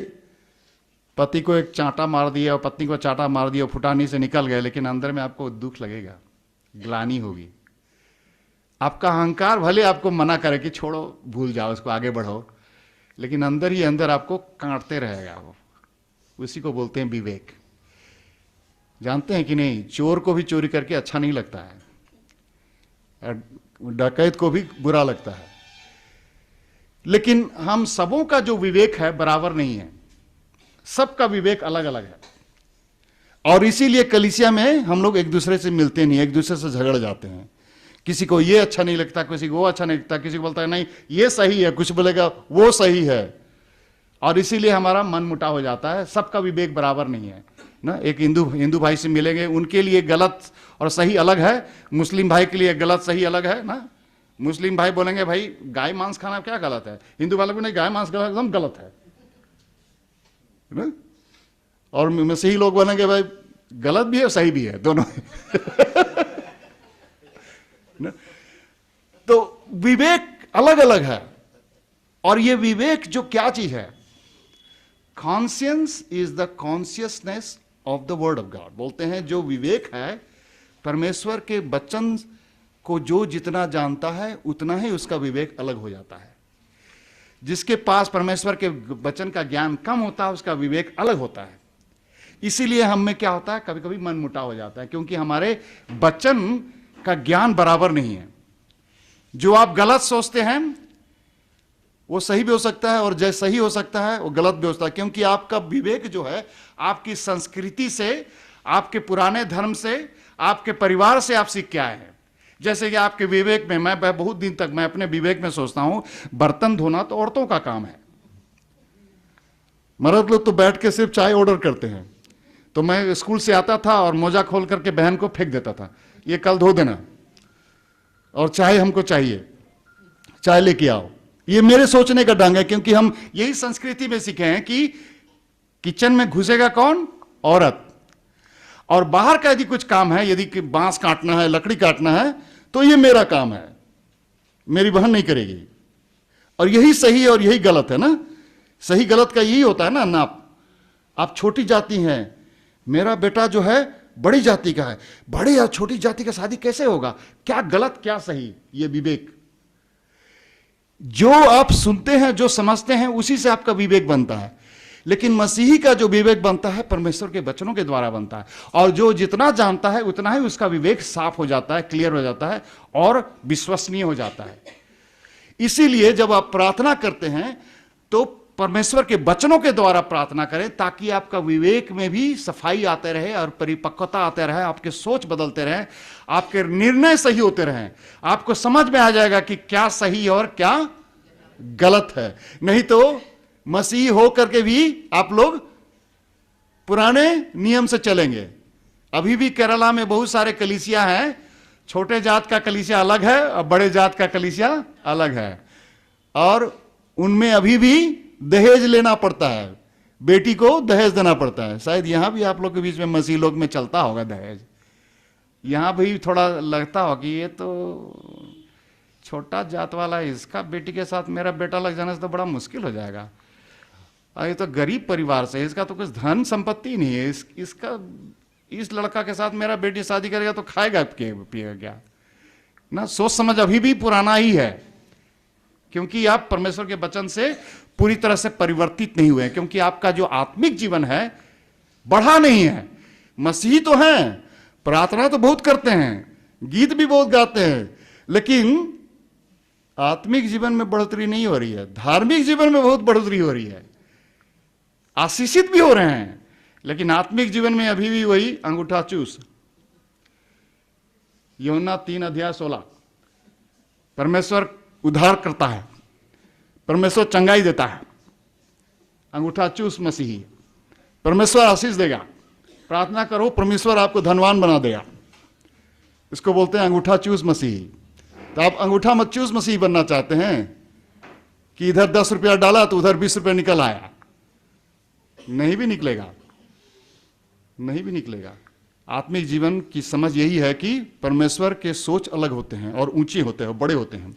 पति को एक चांटा मार दिया और पत्नी को चांटा मार दिया और फुटानी से निकल गए, लेकिन अंदर में आपको दुख लगेगा, ग्लानि होगी। आपका अहंकार भले आपको मना करे कि छोड़ो, भूल जाओ, उसको आगे बढ़ो, लेकिन अंदर ही अंदर आपको काटते रहेगा वो। उसी को बोलते हैं विवेक। जानते हैं कि नहीं, चोर को भी चोरी करके अच्छा नहीं लगता है, डकैत को भी बुरा लगता है, लेकिन हम सबों का जो विवेक है बराबर नहीं है, सबका विवेक अलग अलग है। और इसीलिए कलीसिया में हम लोग एक दूसरे से मिलते नहीं, एक दूसरे से झगड़ जाते हैं। किसी को ये अच्छा नहीं लगता, किसी को वो अच्छा नहीं लगता, किसी को बोलता है नहीं ये सही है, कुछ बोलेगा वो सही है, और इसीलिए हमारा मन मुटाव हो जाता है। सबका विवेक बराबर नहीं है ना। एक हिंदू भाई से मिलेंगे, उनके लिए गलत और सही अलग है, मुस्लिम भाई के लिए गलत सही अलग है ना। मुस्लिम भाई बोलेंगे भाई गाय मांस खाना क्या गलत है, हिंदू वाले को नहीं, गाय मांस खाना एकदम गलत है ना। और मसीही लोग बोलेंगे भाई गलत भी है सही भी है, दोनों ना। तो विवेक अलग अलग है। और ये विवेक जो क्या चीज है, conscience is the consciousness of the word of God. बोलते हैं जो विवेक है परमेश्वर के वचन को जो जितना जानता है उतना ही उसका विवेक अलग हो जाता है। जिसके पास परमेश्वर के वचन का ज्ञान कम होता है उसका विवेक अलग होता है। इसीलिए हम में क्या होता है, कभी कभी मन मुटाव हो जाता है, क्योंकि हमारे वचन का ज्ञान बराबर नहीं है। जो आप गलत सोचते हैं वो सही भी हो सकता है, और जो सही हो सकता है वो गलत भी हो सकता है, क्योंकि आपका विवेक जो है आपकी संस्कृति से, आपके पुराने धर्म से, आपके परिवार से आप सीख के आए हैं। जैसे कि आपके विवेक में, मैं बहुत दिन तक मैं अपने विवेक में सोचता हूं बर्तन धोना तो औरतों का काम है, मर्द लोग तो बैठ के सिर्फ चाय ऑर्डर करते हैं। तो मैं स्कूल से आता था और मोजा खोल करके बहन को फेंक देता था, ये कल धो देना, और चाय हमको चाहिए, चाय लेके आओ। ये मेरे सोचने का ढंग है, क्योंकि हम यही संस्कृति में सीखे हैं कि किचन में घुसेगा कौन, औरत। और बाहर का यदि कुछ काम है, यदि बांस काटना है, लकड़ी काटना है, तो ये मेरा काम है, मेरी बहन नहीं करेगी। और यही सही है और यही गलत है ना। सही गलत का यही होता है ना नाप। आप छोटी जाति हैं, मेरा बेटा जो है बड़ी जाति का है, बड़ी या छोटी जाति का शादी कैसे होगा, क्या गलत क्या सही, ये विवेक। जो आप सुनते हैं, जो समझते हैं, उसी से आपका विवेक बनता है। लेकिन मसीही का जो विवेक बनता है परमेश्वर के वचनों के द्वारा बनता है, और जो जितना जानता है उतना ही उसका विवेक साफ हो जाता है, क्लियर हो जाता है और विश्वसनीय हो जाता है। इसीलिए जब आप प्रार्थना करते हैं तो परमेश्वर के वचनों के द्वारा प्रार्थना करें, ताकि आपका विवेक में भी सफाई आते रहे और परिपक्वता आते रहे, आपके सोच बदलते रहे, आपके निर्णय सही होते रहे, आपको समझ में आ जाएगा कि क्या सही और क्या गलत है। नहीं तो मसीह हो करके भी आप लोग पुराने नियम से चलेंगे। अभी भी केरला में बहुत सारे कलीसिया हैं, छोटे जात का कलीसिया अलग है और बड़े जात का कलीसिया अलग है, और उनमें अभी भी दहेज लेना पड़ता है, बेटी को दहेज देना पड़ता है। शायद यहां भी आप लोग के बीच में मसीह लोग में चलता होगा दहेज, यहां भी थोड़ा लगता हो कि ये तो छोटा जात वाला है, इसका बेटी के साथ मेरा बेटा लग जाने से तो बड़ा मुश्किल हो जाएगा, और ये तो गरीब परिवार से, इसका तो कुछ धन संपत्ति नहीं है, इस लड़का के साथ मेरा बेटी शादी करेगा तो खाएगा पिएगा क्या। ना, सोच समझ अभी भी पुराना ही है, क्योंकि आप परमेश्वर के वचन से पूरी तरह से परिवर्तित नहीं हुए हैं, क्योंकि आपका जो आत्मिक जीवन है बढ़ा नहीं है। मसीही तो हैं, प्रार्थना तो बहुत करते हैं, गीत भी बहुत गाते हैं, लेकिन आत्मिक जीवन में बढ़ोतरी नहीं हो रही है। धार्मिक जीवन में बहुत बढ़ोतरी हो रही है, आशीषित भी हो रहे हैं, लेकिन आत्मिक जीवन में अभी भी वही अंगूठा चूस। यूहन्ना 3:16, परमेश्वर उद्धार करता है, परमेश्वर चंगाई देता है, अंगूठा चूस मसीही। परमेश्वर आशीष देगा, प्रार्थना करो परमेश्वर आपको धनवान बना देगा। इसको बोलते हैं अंगूठा चूस मसीही। तो आप अंगूठा मत चूस मसीही बनना चाहते हैं कि इधर 10 रुपया डाला तो उधर 20 रुपया निकल आया? नहीं भी निकलेगा, नहीं भी निकलेगा। आत्मिक जीवन की समझ यही है कि परमेश्वर के सोच अलग होते हैं और ऊंचे होते हैं और बड़े होते हैं।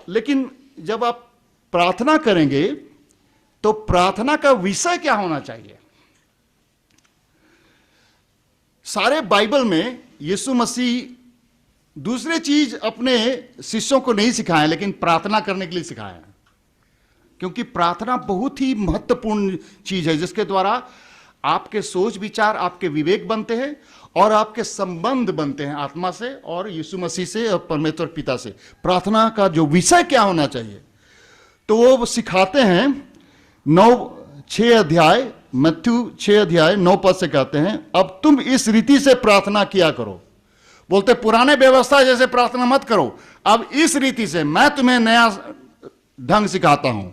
लेकिन जब आप प्रार्थना करेंगे तो प्रार्थना का विषय क्या होना चाहिए? सारे बाइबल में यीशु मसीह दूसरे चीज अपने शिष्यों को नहीं सिखाए, लेकिन प्रार्थना करने के लिए सिखाया, क्योंकि प्रार्थना बहुत ही महत्वपूर्ण चीज है, जिसके द्वारा आपके सोच विचार, आपके विवेक बनते हैं और आपके संबंध बनते हैं आत्मा से और यीशु मसीह से और परमेश्वर पिता से। प्रार्थना का जो विषय क्या होना चाहिए, तो वो सिखाते हैं। 6 अध्याय, मत्थयु 6 अध्याय 9 पद से कहते हैं, अब तुम इस रीति से प्रार्थना किया करो। बोलते पुराने व्यवस्था जैसे प्रार्थना मत करो, अब इस रीति से, मैं तुम्हें नया ढंग सिखाता हूं,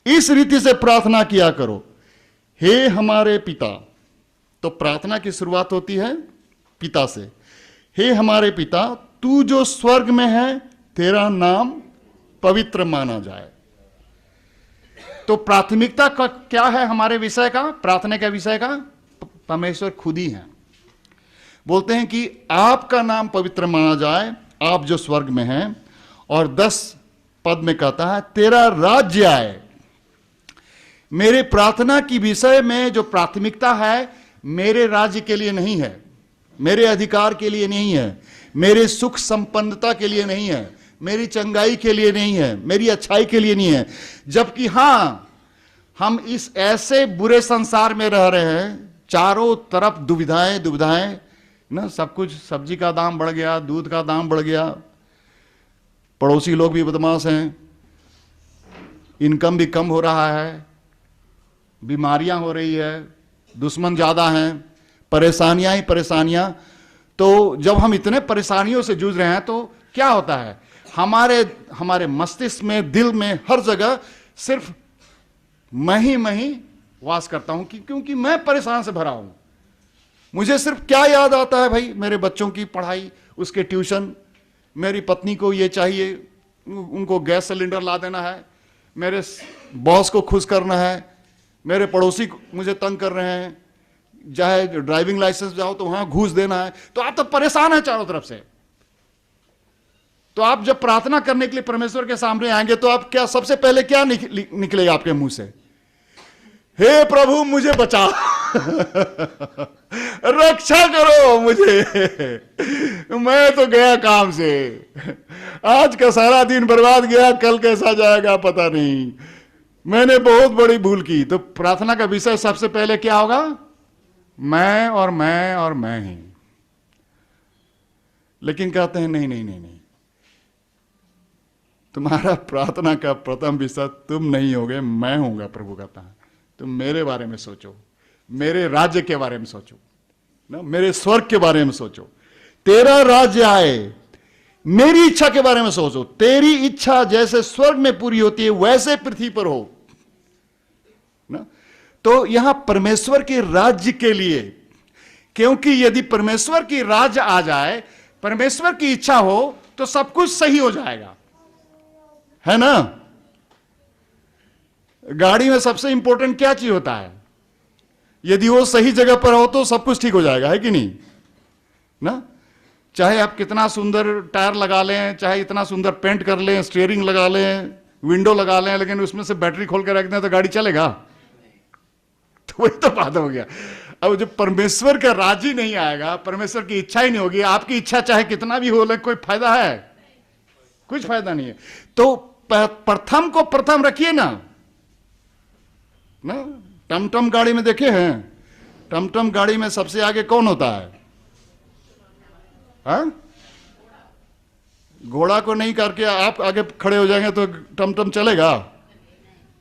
इस रीति से प्रार्थना किया करो। हे हमारे पिता, तो प्रार्थना की शुरुआत होती है पिता से। हे हमारे पिता, तू जो स्वर्ग में है, तेरा नाम पवित्र माना जाए। तो प्राथमिकता का क्या है हमारे विषय का, प्रार्थना के विषय का? परमेश्वर खुद ही है। बोलते हैं कि आपका नाम पवित्र माना जाए, आप जो स्वर्ग में हैं। और 10 पद में कहता है, तेरा राज्य आए। मेरे प्रार्थना की विषय में जो प्राथमिकता है, मेरे राज्य के लिए नहीं है, मेरे अधिकार के लिए नहीं है, मेरे सुख संपन्नता के लिए नहीं है, मेरी चंगाई के लिए नहीं है, मेरी अच्छाई के लिए नहीं है। जबकि हां, हम इस ऐसे बुरे संसार में रह रहे हैं, चारों तरफ दुविधाएं ना, सब कुछ, सब्जी का दाम बढ़ गया, दूध का दाम बढ़ गया, पड़ोसी लोग भी बदमाश हैं, इनकम भी कम हो रहा है, बीमारियां हो रही है, दुश्मन ज्यादा हैं, परेशानियां ही परेशानियां। तो जब हम इतने परेशानियों से जूझ रहे हैं तो क्या होता है, हमारे मस्तिष्क में, दिल में, हर जगह सिर्फ मैं ही वास करता हूं, क्योंकि मैं परेशान से भरा हूं। मुझे सिर्फ क्या याद आता है भाई, मेरे बच्चों की पढ़ाई, उसके ट्यूशन, मेरी पत्नी को ये चाहिए, उनको गैस सिलेंडर ला देना है, मेरे बॉस को खुश करना है, मेरे पड़ोसी मुझे तंग कर रहे हैं, चाहे ड्राइविंग लाइसेंस जाओ तो वहां घूस देना है। तो आप तो परेशान हैं चारों तरफ से। तो आप जब प्रार्थना करने के लिए परमेश्वर के सामने आएंगे तो आप क्या, सबसे पहले क्या निकलेगा आपके मुंह से? हे प्रभु मुझे बचा रक्षा करो मुझे, मैं तो गया काम से, आज का सारा दिन बर्बाद गया, कल कैसा जाएगा पता नहीं, मैंने बहुत बड़ी भूल की। तो प्रार्थना का विषय सबसे पहले क्या होगा? मैं और मैं और मैं ही। लेकिन कहते हैं नहीं नहीं नहीं नहीं, तुम्हारा प्रार्थना का प्रथम विषय तुम नहीं होगे, मैं होऊंगा। प्रभु कहता है तुम मेरे बारे में सोचो, मेरे राज्य के बारे में सोचो ना, मेरे स्वर्ग के बारे में सोचो। तेरा राज्य आए, मेरी इच्छा के बारे में सोचो। तेरी इच्छा जैसे स्वर्ग में पूरी होती है वैसे पृथ्वी पर हो ना। तो यहां परमेश्वर के राज्य के लिए, क्योंकि यदि परमेश्वर की राज्य आ जाए, परमेश्वर की इच्छा हो, तो सब कुछ सही हो जाएगा, है ना। गाड़ी में सबसे इंपॉर्टेंट क्या चीज होता है? यदि वो सही जगह पर हो तो सब कुछ ठीक हो जाएगा, है कि नहीं ना। चाहे आप कितना सुंदर टायर लगा लें, चाहे इतना सुंदर पेंट कर लें, स्टीयरिंग लगा लें, विंडो लगा लें, लेकिन उसमें से बैटरी खोल के रख दें तो गाड़ी चलेगा? तो वही तो बात हो गया। अब जब परमेश्वर का राज ही नहीं आएगा, परमेश्वर की इच्छा ही नहीं होगी, आपकी इच्छा चाहे कितना भी हो, लेकिन कोई फायदा है? कुछ फायदा नहीं है। तो प्रथम को प्रथम रखिए ना। टमटम गाड़ी में देखे हैं, टमटम गाड़ी में सबसे आगे कौन होता है? हाँ? घोड़ा को नहीं करके आप आगे खड़े हो जाएंगे तो टमटम चलेगा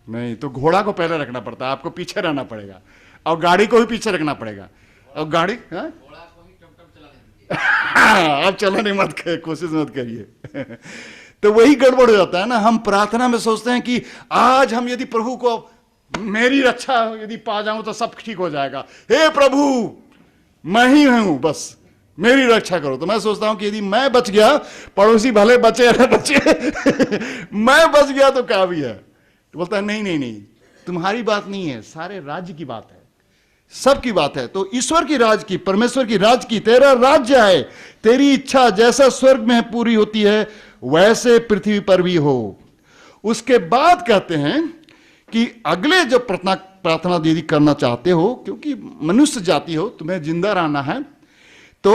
नहीं। तो घोड़ा को पहले रखना पड़ता है, आपको पीछे रहना पड़ेगा, और गाड़ी को भी पीछे रखना पड़ेगा। और गाड़ी आप चलाने मत करिए, कोशिश मत करिए। तो वही गड़बड़ हो जाता है ना। हम प्रार्थना में सोचते हैं कि आज हम यदि प्रभु को मेरी रक्षा यदि पा जाऊं तो सब ठीक हो जाएगा। हे प्रभु, मैं ही हूं, बस मेरी रक्षा करो। तो मैं सोचता हूं कि यदि मैं बच गया, पड़ोसी भले बचे या ना बचे मैं बच गया तो क्या भी है। तो बोलता है नहीं नहीं नहीं, तुम्हारी बात नहीं है, सारे राज्य की बात है, सबकी बात है। तो ईश्वर की राज की, परमेश्वर की राज की, तेरा राज्य है, तेरी इच्छा जैसा स्वर्ग में पूरी होती है वैसे पृथ्वी पर भी हो। उसके बाद कहते हैं कि अगले जो प्रार्थना यदि करना चाहते हो, क्योंकि मनुष्य जाति हो, तुम्हें जिंदा रहना है, तो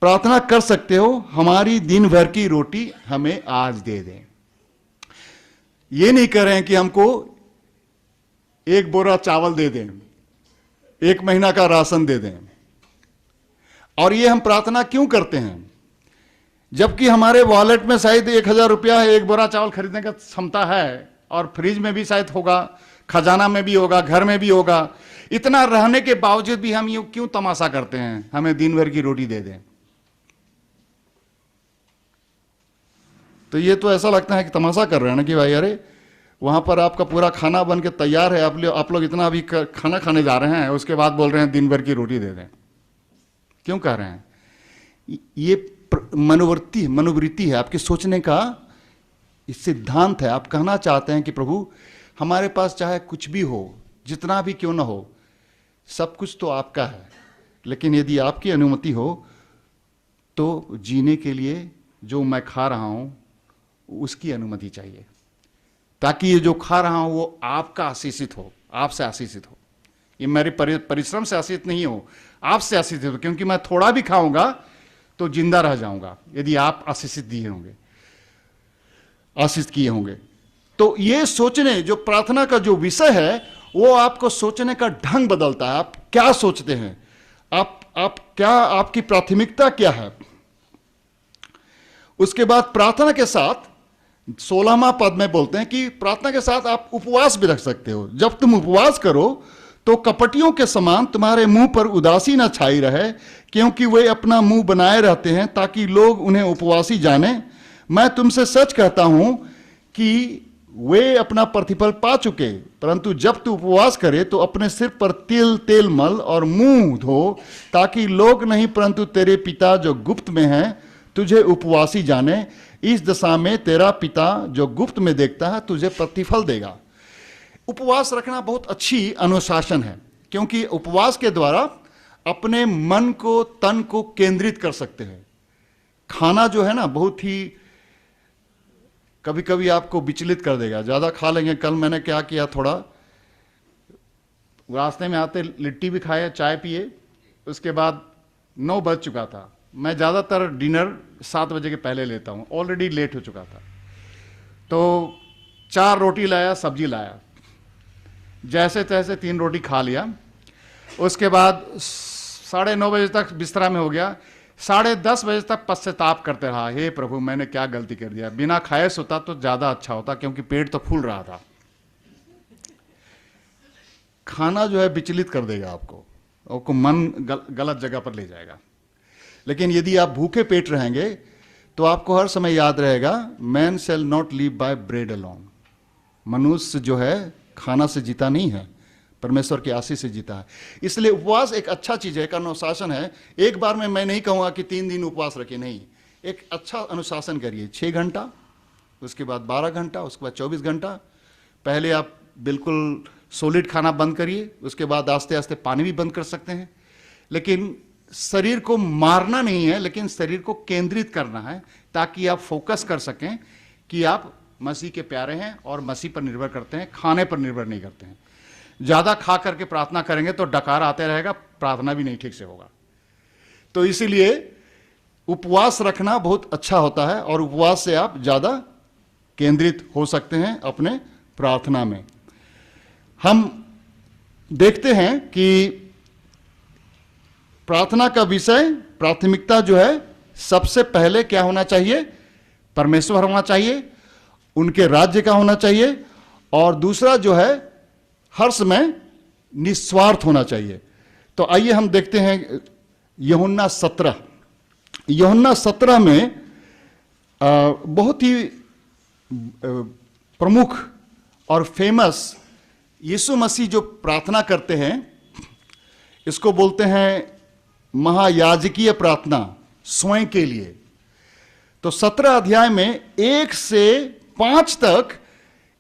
प्रार्थना कर सकते हो, हमारी दिन भर की रोटी हमें आज दे दें। ये नहीं करें कि हमको एक बोरा चावल दे दें, एक महीना का राशन दे दें। और ये हम प्रार्थना क्यों करते हैं? जबकि हमारे वॉलेट में शायद 1000 रुपया है, एक बोरा चावल खरीदने का क्षमता है, और फ्रिज में भी शायद होगा, खजाना में भी होगा, घर में भी होगा। इतना रहने के बावजूद भी हम यूं क्यों तमाशा करते हैं, हमें दिन भर की रोटी दे दें। तो ये तो ऐसा लगता है कि तमाशा कर रहे हैं ना, कि भाई अरे वहां पर आपका पूरा खाना बन के तैयार है, आप लोग इतना अभी खाना खाने जा रहे हैं, उसके बाद बोल रहे हैं दिन भर की रोटी दे दें। क्यों कह रहे हैं? ये मनोवृत्ति है, आपके सोचने का सिद्धांत है। आप कहना चाहते हैं कि प्रभु हमारे पास चाहे कुछ भी हो, जितना भी क्यों ना हो, सब कुछ तो आपका है, लेकिन यदि आपकी अनुमति हो तो जीने के लिए जो मैं खा रहा हूं उसकी अनुमति चाहिए, ताकि ये जो खा रहा हूं वो आपका आशीषित हो, आपसे आशीषित हो। ये मेरे परिश्रम से आशीषित नहीं हो, आपसे आशीषित हो, क्योंकि मैं थोड़ा भी खाऊंगा तो जिंदा रह जाऊंगा यदि आप आशीषित दिए होंगे, आशीष किए होंगे। तो ये सोचने, जो प्रार्थना का जो विषय है, वो आपको सोचने का ढंग बदलता है। आप क्या सोचते हैं, आप क्या, आपकी प्राथमिकता क्या है। उसके बाद प्रार्थना के साथ 16वां पद में बोलते हैं कि प्रार्थना के साथ आप उपवास भी रख सकते हो। जब तुम उपवास करो तो कपटियों के समान तुम्हारे मुंह पर उदासी न छाई रहे, क्योंकि वे अपना मुंह बनाए रहते हैं ताकि लोग उन्हें उपवासी जाने। मैं तुमसे सच कहता हूं कि वे अपना प्रतिफल पा चुके। परंतु जब तू उपवास करे तो अपने सिर पर तेल मल और मुंह धो, ताकि लोग नहीं परंतु तेरे पिता जो गुप्त में है तुझे उपवासी जाने। इस दशा में तेरा पिता जो गुप्त में देखता है तुझे प्रतिफल देगा। उपवास रखना बहुत अच्छी अनुशासन है, क्योंकि उपवास के द्वारा अपने मन को, तन को केंद्रित कर सकते हैं। खाना जो है ना, बहुत ही कभी कभी आपको विचलित कर देगा, ज्यादा खा लेंगे। कल मैंने क्या किया, थोड़ा रास्ते में आते लिट्टी भी खाए, चाय पिए, उसके बाद 9 बज चुका था। मैं ज़्यादातर डिनर 7 बजे के पहले लेता हूँ, ऑलरेडी लेट हो चुका था। तो 4 रोटी लाया, सब्जी लाया, जैसे तैसे 3 रोटी खा लिया। उसके बाद 9:30 बजे तक बिस्तरा में हो गया। 10:30 बजे तक पश्चाताप करते रहा, हे प्रभु मैंने क्या गलती कर दिया। बिना खाए सोता तो ज़्यादा अच्छा होता, क्योंकि पेट तो फूल रहा था। खाना जो है विचलित कर देगा आपको मन गलत जगह पर ले जाएगा। लेकिन यदि आप भूखे पेट रहेंगे तो आपको हर समय याद रहेगा, man shall not live by bread alone. मनुष्य जो है खाना से जीता नहीं है, परमेश्वर की आशीष से जीता है। इसलिए उपवास एक अच्छा चीज है, एक अनुशासन है। एक बार में मैं नहीं कहूँगा कि 3 दिन उपवास रखिए, नहीं, एक अच्छा अनुशासन करिए। 6 घंटा, उसके बाद 12 घंटा, उसके बाद 24 घंटा। पहले आप बिल्कुल सॉलिड खाना बंद करिए, उसके बाद आस्ते आस्ते पानी भी बंद कर सकते हैं। लेकिन शरीर को मारना नहीं है, लेकिन शरीर को केंद्रित करना है, ताकि आप फोकस कर सकें कि आप मसीह के प्यारे हैं और मसीह पर निर्भर करते हैं, खाने पर निर्भर नहीं करते हैं। ज्यादा खा करके प्रार्थना करेंगे तो डकार आते रहेगा, प्रार्थना भी नहीं ठीक से होगा। तो इसीलिए उपवास रखना बहुत अच्छा होता है और उपवास से आप ज्यादा केंद्रित हो सकते हैं अपने प्रार्थना में। हम देखते हैं कि प्रार्थना का विषय, प्राथमिकता जो है, सबसे पहले क्या होना चाहिए? परमेश्वर होना चाहिए, उनके राज्य का होना चाहिए, और दूसरा जो है हर समय निस्वार्थ होना चाहिए। तो आइए हम देखते हैं यूहन्ना 17 में बहुत ही प्रमुख और फेमस यीशु मसीह जो प्रार्थना करते हैं, इसको बोलते हैं महायाजकीय प्रार्थना स्वयं के लिए। तो 17 अध्याय में 1 से 5 तक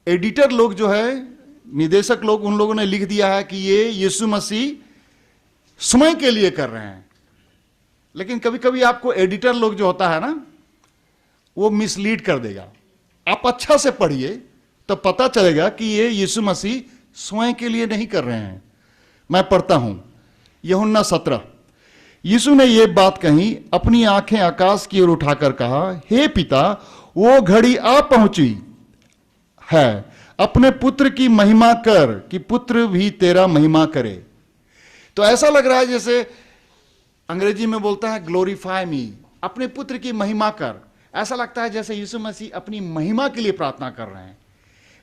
एडिटर लोग जो है, निदेशक लोग, उन लोगों ने लिख दिया है कि ये यीशु मसीह स्वयं के लिए कर रहे हैं। लेकिन कभी कभी आपको एडिटर लोग जो होता है ना, वो मिसलीड कर देगा। आप अच्छा से पढ़िए तो पता चलेगा कि ये यीशु मसीह स्वयं के लिए नहीं कर रहे हैं। मैं पढ़ता हूं यूहन्ना 17। यीशु ने यह बात कही, अपनी आंखें आकाश की ओर उठाकर कहा, हे पिता, वो घड़ी आ पहुंची है, अपने पुत्र की महिमा कर कि पुत्र भी तेरा महिमा करे। तो ऐसा लग रहा है जैसे अंग्रेजी में बोलता है ग्लोरीफाई मी, अपने पुत्र की महिमा कर। ऐसा लगता है जैसे यीशु मसीह अपनी महिमा के लिए प्रार्थना कर रहे हैं।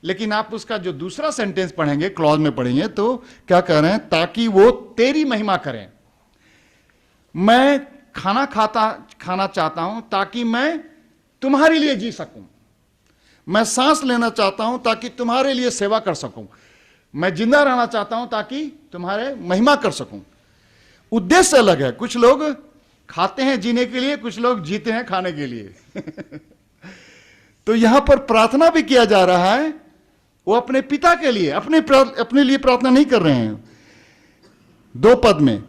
लेकिन आप उसका जो दूसरा सेंटेंस पढ़ेंगे, क्लॉज में पढ़ेंगे, तो क्या कह रहे हैं? ताकि वो तेरी महिमा करें। मैं खाना चाहता हूं ताकि मैं तुम्हारे लिए जी सकूं। मैं सांस लेना चाहता हूं ताकि तुम्हारे लिए सेवा कर सकूं। मैं जिंदा रहना चाहता हूं ताकि तुम्हारे महिमा कर सकूं। उद्देश्य अलग है। कुछ लोग खाते हैं जीने के लिए, कुछ लोग जीते हैं खाने के लिए। तो यहां पर प्रार्थना भी किया जा रहा है, वो अपने पिता के लिए, अपने लिए प्रार्थना नहीं कर रहे हैं। 2 पद में,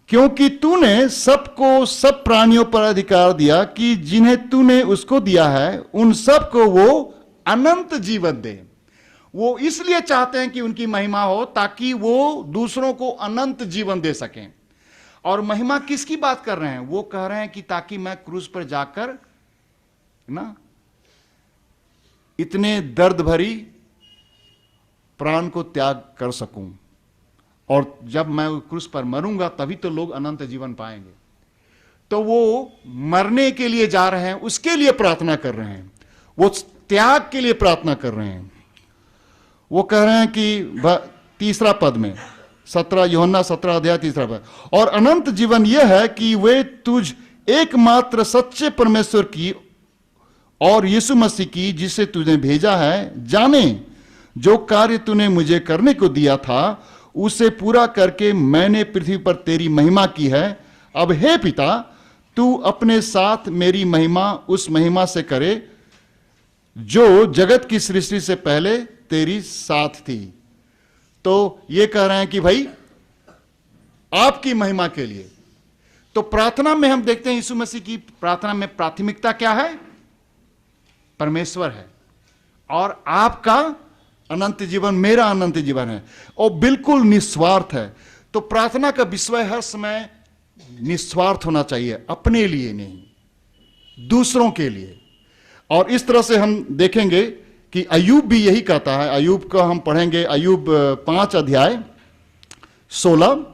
क्योंकि तूने सबको, सब प्राणियों पर अधिकार दिया कि जिन्हें तूने उसको दिया है उन सबको वो अनंत जीवन दे। वो इसलिए चाहते हैं कि उनकी महिमा हो ताकि वो दूसरों को अनंत जीवन दे सकें। और महिमा किसकी बात कर रहे हैं? वो कह रहे हैं कि ताकि मैं क्रूस पर जाकर ना इतने दर्द भरी प्राण को त्याग कर सकूं, और जब मैं क्रूस पर मरूंगा तभी तो लोग अनंत जीवन पाएंगे। तो वो मरने के लिए जा रहे हैं, उसके लिए प्रार्थना कर रहे हैं, वो त्याग के लिए प्रार्थना कर रहे हैं। वो कह रहे हैं कि 3 पद में, यूहन्ना 17 अध्याय 3 पद, और अनंत जीवन यह है कि वे तुझ एकमात्र सच्चे परमेश्वर की और यीशु मसीह की, जिसे तूने भेजा है, जाने। जो कार्य तूने मुझे करने को दिया था उसे पूरा करके मैंने पृथ्वी पर तेरी महिमा की है। अब हे पिता, तू अपने साथ मेरी महिमा उस महिमा से करे जो जगत की सृष्टि से पहले तेरी साथ थी। तो ये कह रहे हैं कि भाई आपकी महिमा के लिए। तो प्रार्थना में हम देखते हैं यीशु मसीह की प्रार्थना में प्राथमिकता क्या है? परमेश्वर है, और आपका अनंत जीवन मेरा अनंत जीवन है, और बिल्कुल निस्वार्थ है। तो प्रार्थना का विषय हर समय निस्वार्थ होना चाहिए, अपने लिए नहीं, दूसरों के लिए। और इस तरह से हम देखेंगे कि अय्यूब भी यही कहता है। अय्यूब का हम पढ़ेंगे, अय्यूब 5 अध्याय 16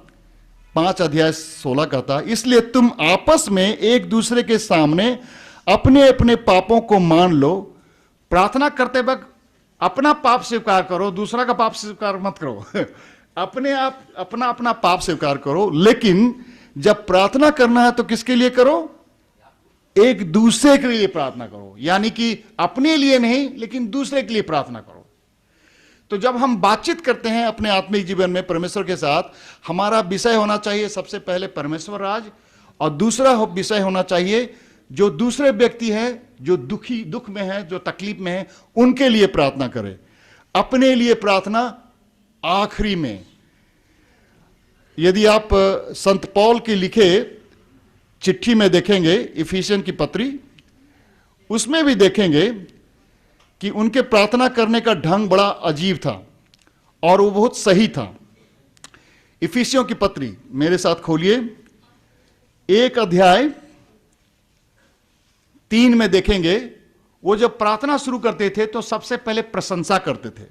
कहता है, इसलिए तुम आपस में एक दूसरे के सामने अपने अपने पापों को मान लो। प्रार्थना करते वक्त अपना पाप स्वीकार करो, दूसरा का पाप स्वीकार मत करो। अपने आप अपना पाप स्वीकार करो। लेकिन जब प्रार्थना करना है तो किसके लिए करो? एक दूसरे के लिए प्रार्थना करो। यानी कि अपने लिए नहीं, लेकिन दूसरे के लिए प्रार्थना करो। तो जब हम बातचीत करते हैं अपने आत्मिक जीवन में परमेश्वर के साथ, हमारा विषय होना चाहिए सबसे पहले परमेश्वर राज, और दूसरा विषय होना चाहिए जो दूसरे व्यक्ति हैं, जो दुख में है, जो तकलीफ में है, उनके लिए प्रार्थना करें। अपने लिए प्रार्थना आखिरी में। यदि आप संत पौल के लिखे चिट्ठी में देखेंगे, इफिसियन की पत्री, उसमें भी देखेंगे कि उनके प्रार्थना करने का ढंग बड़ा अजीब था और वो बहुत सही था। इफिसियों की पत्री मेरे साथ खोलिए, 1 अध्याय 3 में देखेंगे। वो जब प्रार्थना शुरू करते थे तो सबसे पहले प्रशंसा करते थे।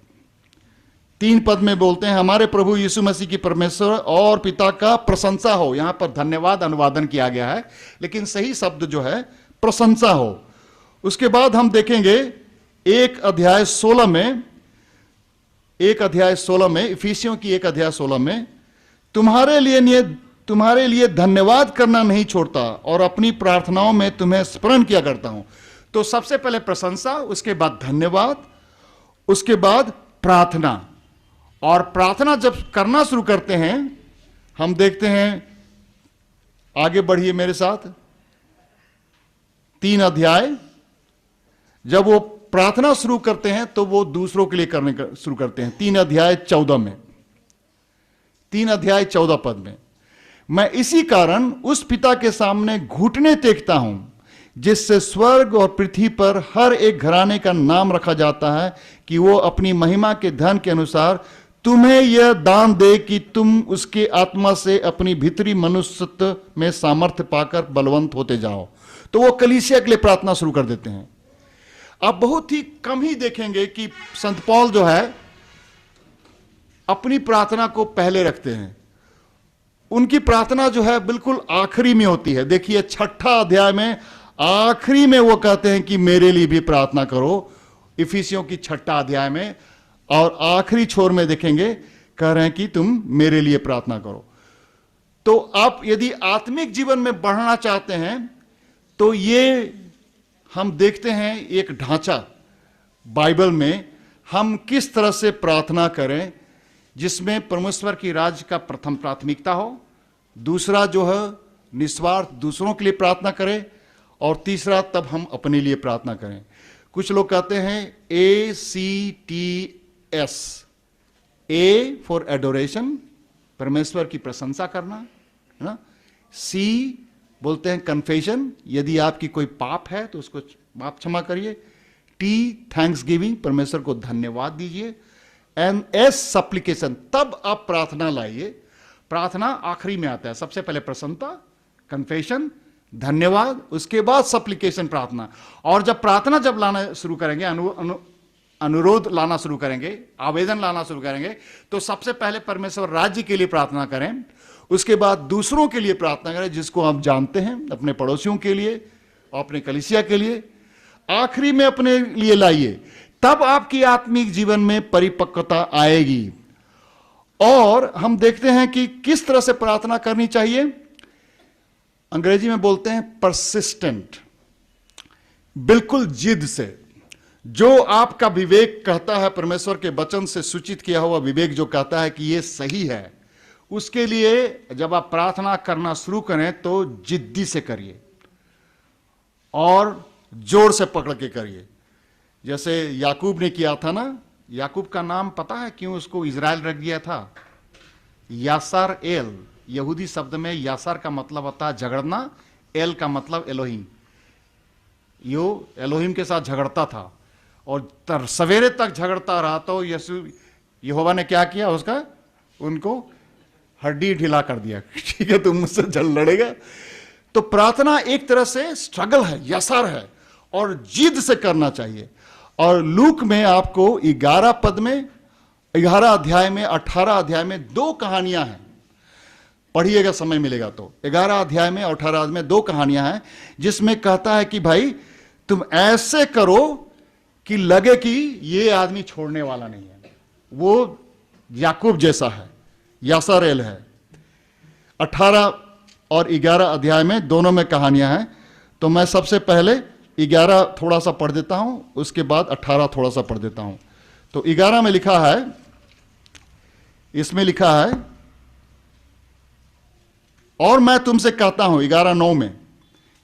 3 पद में बोलते हैं, हमारे प्रभु यीशु मसीह की परमेश्वर और पिता का प्रशंसा हो। यहां पर धन्यवाद अनुवादन किया गया है, लेकिन सही शब्द जो है प्रशंसा हो। उसके बाद हम देखेंगे 1 अध्याय 16 में, 1 अध्याय 16 में, इफिसियों की 1 अध्याय 16 में, तुम्हारे लिए धन्यवाद करना नहीं छोड़ता और अपनी प्रार्थनाओं में तुम्हें स्मरण किया करता हूं। तो सबसे पहले प्रशंसा, उसके बाद धन्यवाद, उसके बाद प्रार्थना। और प्रार्थना जब करना शुरू करते हैं, हम देखते हैं, आगे बढ़िए मेरे साथ, 3 अध्याय, जब वो प्रार्थना शुरू करते हैं तो वो दूसरों के लिए करने शुरू करते हैं। 3 अध्याय 14 में, 3 अध्याय 14 पद में, मैं इसी कारण उस पिता के सामने घुटने टेकता हूं जिससे स्वर्ग और पृथ्वी पर हर एक घराने का नाम रखा जाता है, कि वो अपनी महिमा के धन के अनुसार तुम्हें यह दान दे कि तुम उसके आत्मा से अपनी भीतरी मनुष्यत्व में सामर्थ्य पाकर बलवंत होते जाओ। तो वो कलीसिया के लिए प्रार्थना शुरू कर देते हैं। आप बहुत ही कम ही देखेंगे कि संत पौल जो है अपनी प्रार्थना को पहले रखते हैं। उनकी प्रार्थना जो है बिल्कुल आखिरी में होती है। देखिए 6 अध्याय में आखिरी में वो कहते हैं कि मेरे लिए भी प्रार्थना करो, इफिसियों की 6 अध्याय में, और आखिरी छोर में देखेंगे कह रहे हैं कि तुम मेरे लिए प्रार्थना करो। तो आप यदि आत्मिक जीवन में बढ़ना चाहते हैं तो ये हम देखते हैं एक ढांचा बाइबल में, हम किस तरह से प्रार्थना करें जिसमें परमेश्वर की राज्य का प्रथम प्राथमिकता हो, दूसरा जो है निस्वार्थ दूसरों के लिए प्रार्थना करें, और तीसरा तब हम अपने लिए प्रार्थना करें। कुछ लोग कहते हैं ACTS, A फॉर एडोरेशन, परमेश्वर की प्रशंसा करना, है ना। C बोलते हैं कन्फेशन, यदि आपकी कोई पाप है तो उसको माफ क्षमा करिए। T थैंक्स गिविंग, परमेश्वर को धन्यवाद दीजिए। एंड S सप्लिकेशन, तब आप प्रार्थना लाइए। प्रार्थना आखिरी में आता है, सबसे पहले प्रसन्नता, कन्फेशन, धन्यवाद, उसके बाद सप्लिकेशन, प्रार्थना। और जब प्रार्थना जब लाना शुरू करेंगे, अनुरोध लाना शुरू करेंगे, आवेदन लाना शुरू करेंगे, तो सबसे पहले परमेश्वर राज्य के लिए प्रार्थना करें, उसके बाद दूसरों के लिए प्रार्थना करें जिसको आप जानते हैं, अपने पड़ोसियों के लिए और अपने कलीसिया के लिए, आखिरी में अपने लिए लाइए। तब आपकी आत्मिक जीवन में परिपक्वता आएगी। और हम देखते हैं कि किस तरह से प्रार्थना करनी चाहिए। अंग्रेजी में बोलते हैं परसिस्टेंट, बिल्कुल जिद से। जो आपका विवेक कहता है, परमेश्वर के वचन से सूचित किया हुआ विवेक जो कहता है कि यह सही है, उसके लिए जब आप प्रार्थना करना शुरू करें तो जिद्दी से करिए और जोर से पकड़ के करिए। जैसे याकूब ने किया था ना। याकूब का नाम पता है क्यों उसको इजराइल रख दिया था? यासर एल, यहूदी शब्द में यासर का मतलब होता है झगड़ना, एल का मतलब एलोहिम। यो एलोहिम के साथ झगड़ता था और सवेरे तक झगड़ता रहा। तो यहोवा ने क्या किया, उसका उनको हड्डी ढीला कर दिया। ठीक है, तुम मुझसे जल लड़ेगा। तो प्रार्थना एक तरह से स्ट्रगल है, यासर है, और जिद से करना चाहिए। और लूक में आपको 11 पद में, 11 अध्याय में, 18 अध्याय में 2 कहानियां हैं। पढ़िएगा समय मिलेगा तो। 11 अध्याय में और 18 अध्याय में 2 कहानियां हैं जिसमें कहता है कि भाई तुम ऐसे करो कि लगे कि ये आदमी छोड़ने वाला नहीं है। वो याकूब जैसा है, यासरेल है। 18 और 11 अध्याय में दोनों में कहानियां हैं। तो मैं सबसे पहले 11 थोड़ा सा पढ़ देता हूं, उसके बाद 18 थोड़ा सा पढ़ देता हूं। तो 11 में लिखा है, इसमें लिखा है, और मैं तुमसे कहता हूं, 11:9 में,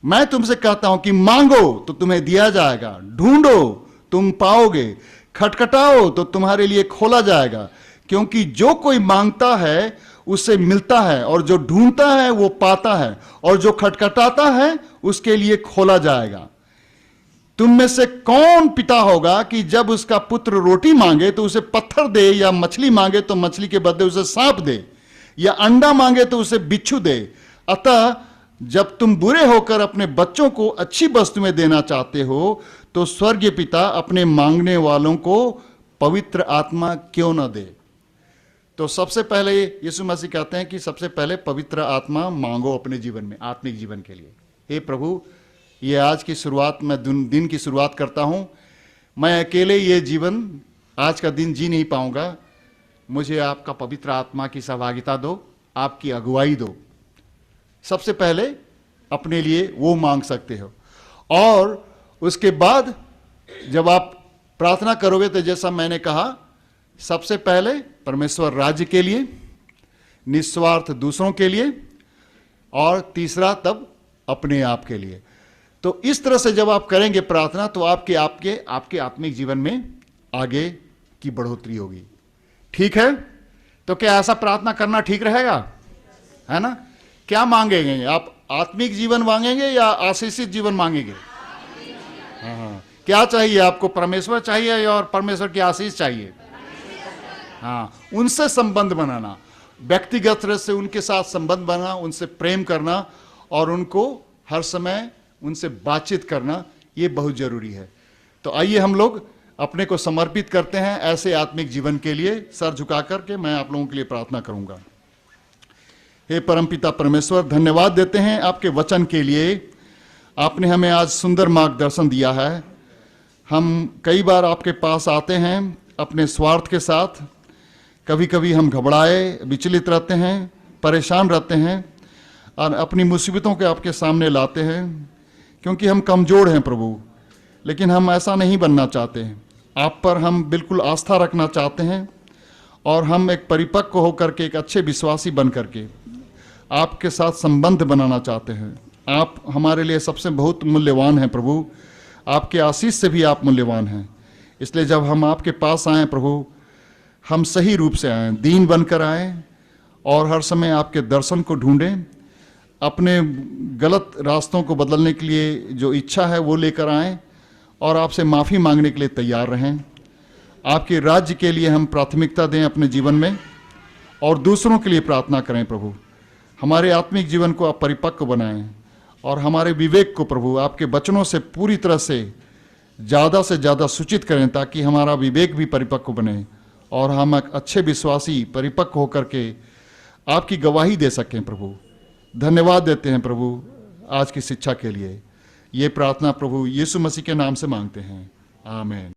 मैं तुमसे कहता हूं कि मांगो तो तुम्हें दिया जाएगा, ढूंढो तुम पाओगे, खटखटाओ तो तुम्हारे लिए खोला जाएगा। क्योंकि जो कोई मांगता है उससे मिलता है, और जो ढूंढता है वो पाता है, और जो खटखटाता है उसके लिए खोला जाएगा। तुम में से कौन पिता होगा कि जब उसका पुत्र रोटी मांगे तो उसे पत्थर दे, या मछली मांगे तो मछली के बदले उसे सांप दे? या अंडा मांगे तो उसे बिच्छू दे। अतः जब तुम बुरे होकर अपने बच्चों को अच्छी वस्तुएं देना चाहते हो, तो स्वर्गीय पिता अपने मांगने वालों को पवित्र आत्मा क्यों न दे। तो सबसे पहले यीशु मसीह कहते हैं कि सबसे पहले पवित्र आत्मा मांगो अपने जीवन में, आत्मिक जीवन के लिए। हे प्रभु, ये आज की शुरुआत, मैं दिन की शुरुआत करता हूं। मैं अकेले ये जीवन आज का दिन जी नहीं पाऊंगा। मुझे आपका पवित्र आत्मा की सहभागिता दो, आपकी अगुवाई दो। सबसे पहले अपने लिए वो मांग सकते हो, और उसके बाद जब आप प्रार्थना करोगे तो जैसा मैंने कहा, सबसे पहले परमेश्वर राज्य के लिए, निस्वार्थ दूसरों के लिए, और तीसरा तब अपने आप के लिए। तो इस तरह से जब आप करेंगे प्रार्थना, तो आपके आत्मिक जीवन में आगे की बढ़ोतरी होगी। ठीक है? तो क्या ऐसा प्रार्थना करना ठीक रहेगा? है ना? क्या मांगेंगे आप? आत्मिक जीवन मांगेंगे या आशीषित जीवन मांगेंगे? हाँ, क्या चाहिए आपको? परमेश्वर चाहिए और परमेश्वर की आशीष चाहिए? हाँ, उनसे संबंध बनाना, व्यक्तिगत रूप से उनके साथ संबंध बनाना, उनसे प्रेम करना और उनको हर समय उनसे बातचीत करना, ये बहुत जरूरी है। तो आइए हम लोग अपने को समर्पित करते हैं ऐसे आत्मिक जीवन के लिए। सर झुका करके मैं आप लोगों के लिए प्रार्थना करूंगा। हे परमपिता परमेश्वर, धन्यवाद देते हैं आपके वचन के लिए। आपने हमें आज सुंदर मार्गदर्शन दिया है। हम कई बार आपके पास आते हैं अपने स्वार्थ के साथ। कभी कभी हम घबराए, विचलित रहते हैं, परेशान रहते हैं और अपनी मुसीबतों के आपके सामने लाते हैं, क्योंकि हम कमज़ोर हैं प्रभु। लेकिन हम ऐसा नहीं बनना चाहते हैं। आप पर हम बिल्कुल आस्था रखना चाहते हैं, और हम एक परिपक्व होकर के, एक अच्छे विश्वासी बन करके आपके साथ संबंध बनाना चाहते हैं। आप हमारे लिए सबसे बहुत मूल्यवान हैं प्रभु। आपके आशीष से भी आप मूल्यवान हैं। इसलिए जब हम आपके पास आएँ प्रभु, हम सही रूप से आएँ, दीन बनकर आएँ, और हर समय आपके दर्शन को ढूंढें। अपने गलत रास्तों को बदलने के लिए जो इच्छा है वो लेकर आएँ, और आपसे माफ़ी मांगने के लिए तैयार रहें। आपके राज्य के लिए हम प्राथमिकता दें अपने जीवन में, और दूसरों के लिए प्रार्थना करें प्रभु। हमारे आत्मिक जीवन को आप परिपक्व बनाएं, और हमारे विवेक को प्रभु आपके वचनों से पूरी तरह से ज़्यादा सूचित करें, ताकि हमारा विवेक भी परिपक्व बने और हम एक अच्छे विश्वासी परिपक्व होकर के आपकी गवाही दे सकें प्रभु। धन्यवाद देते हैं प्रभु आज की शिक्षा के लिए। ये प्रार्थना प्रभु यीशु मसीह के नाम से मांगते हैं, आमीन।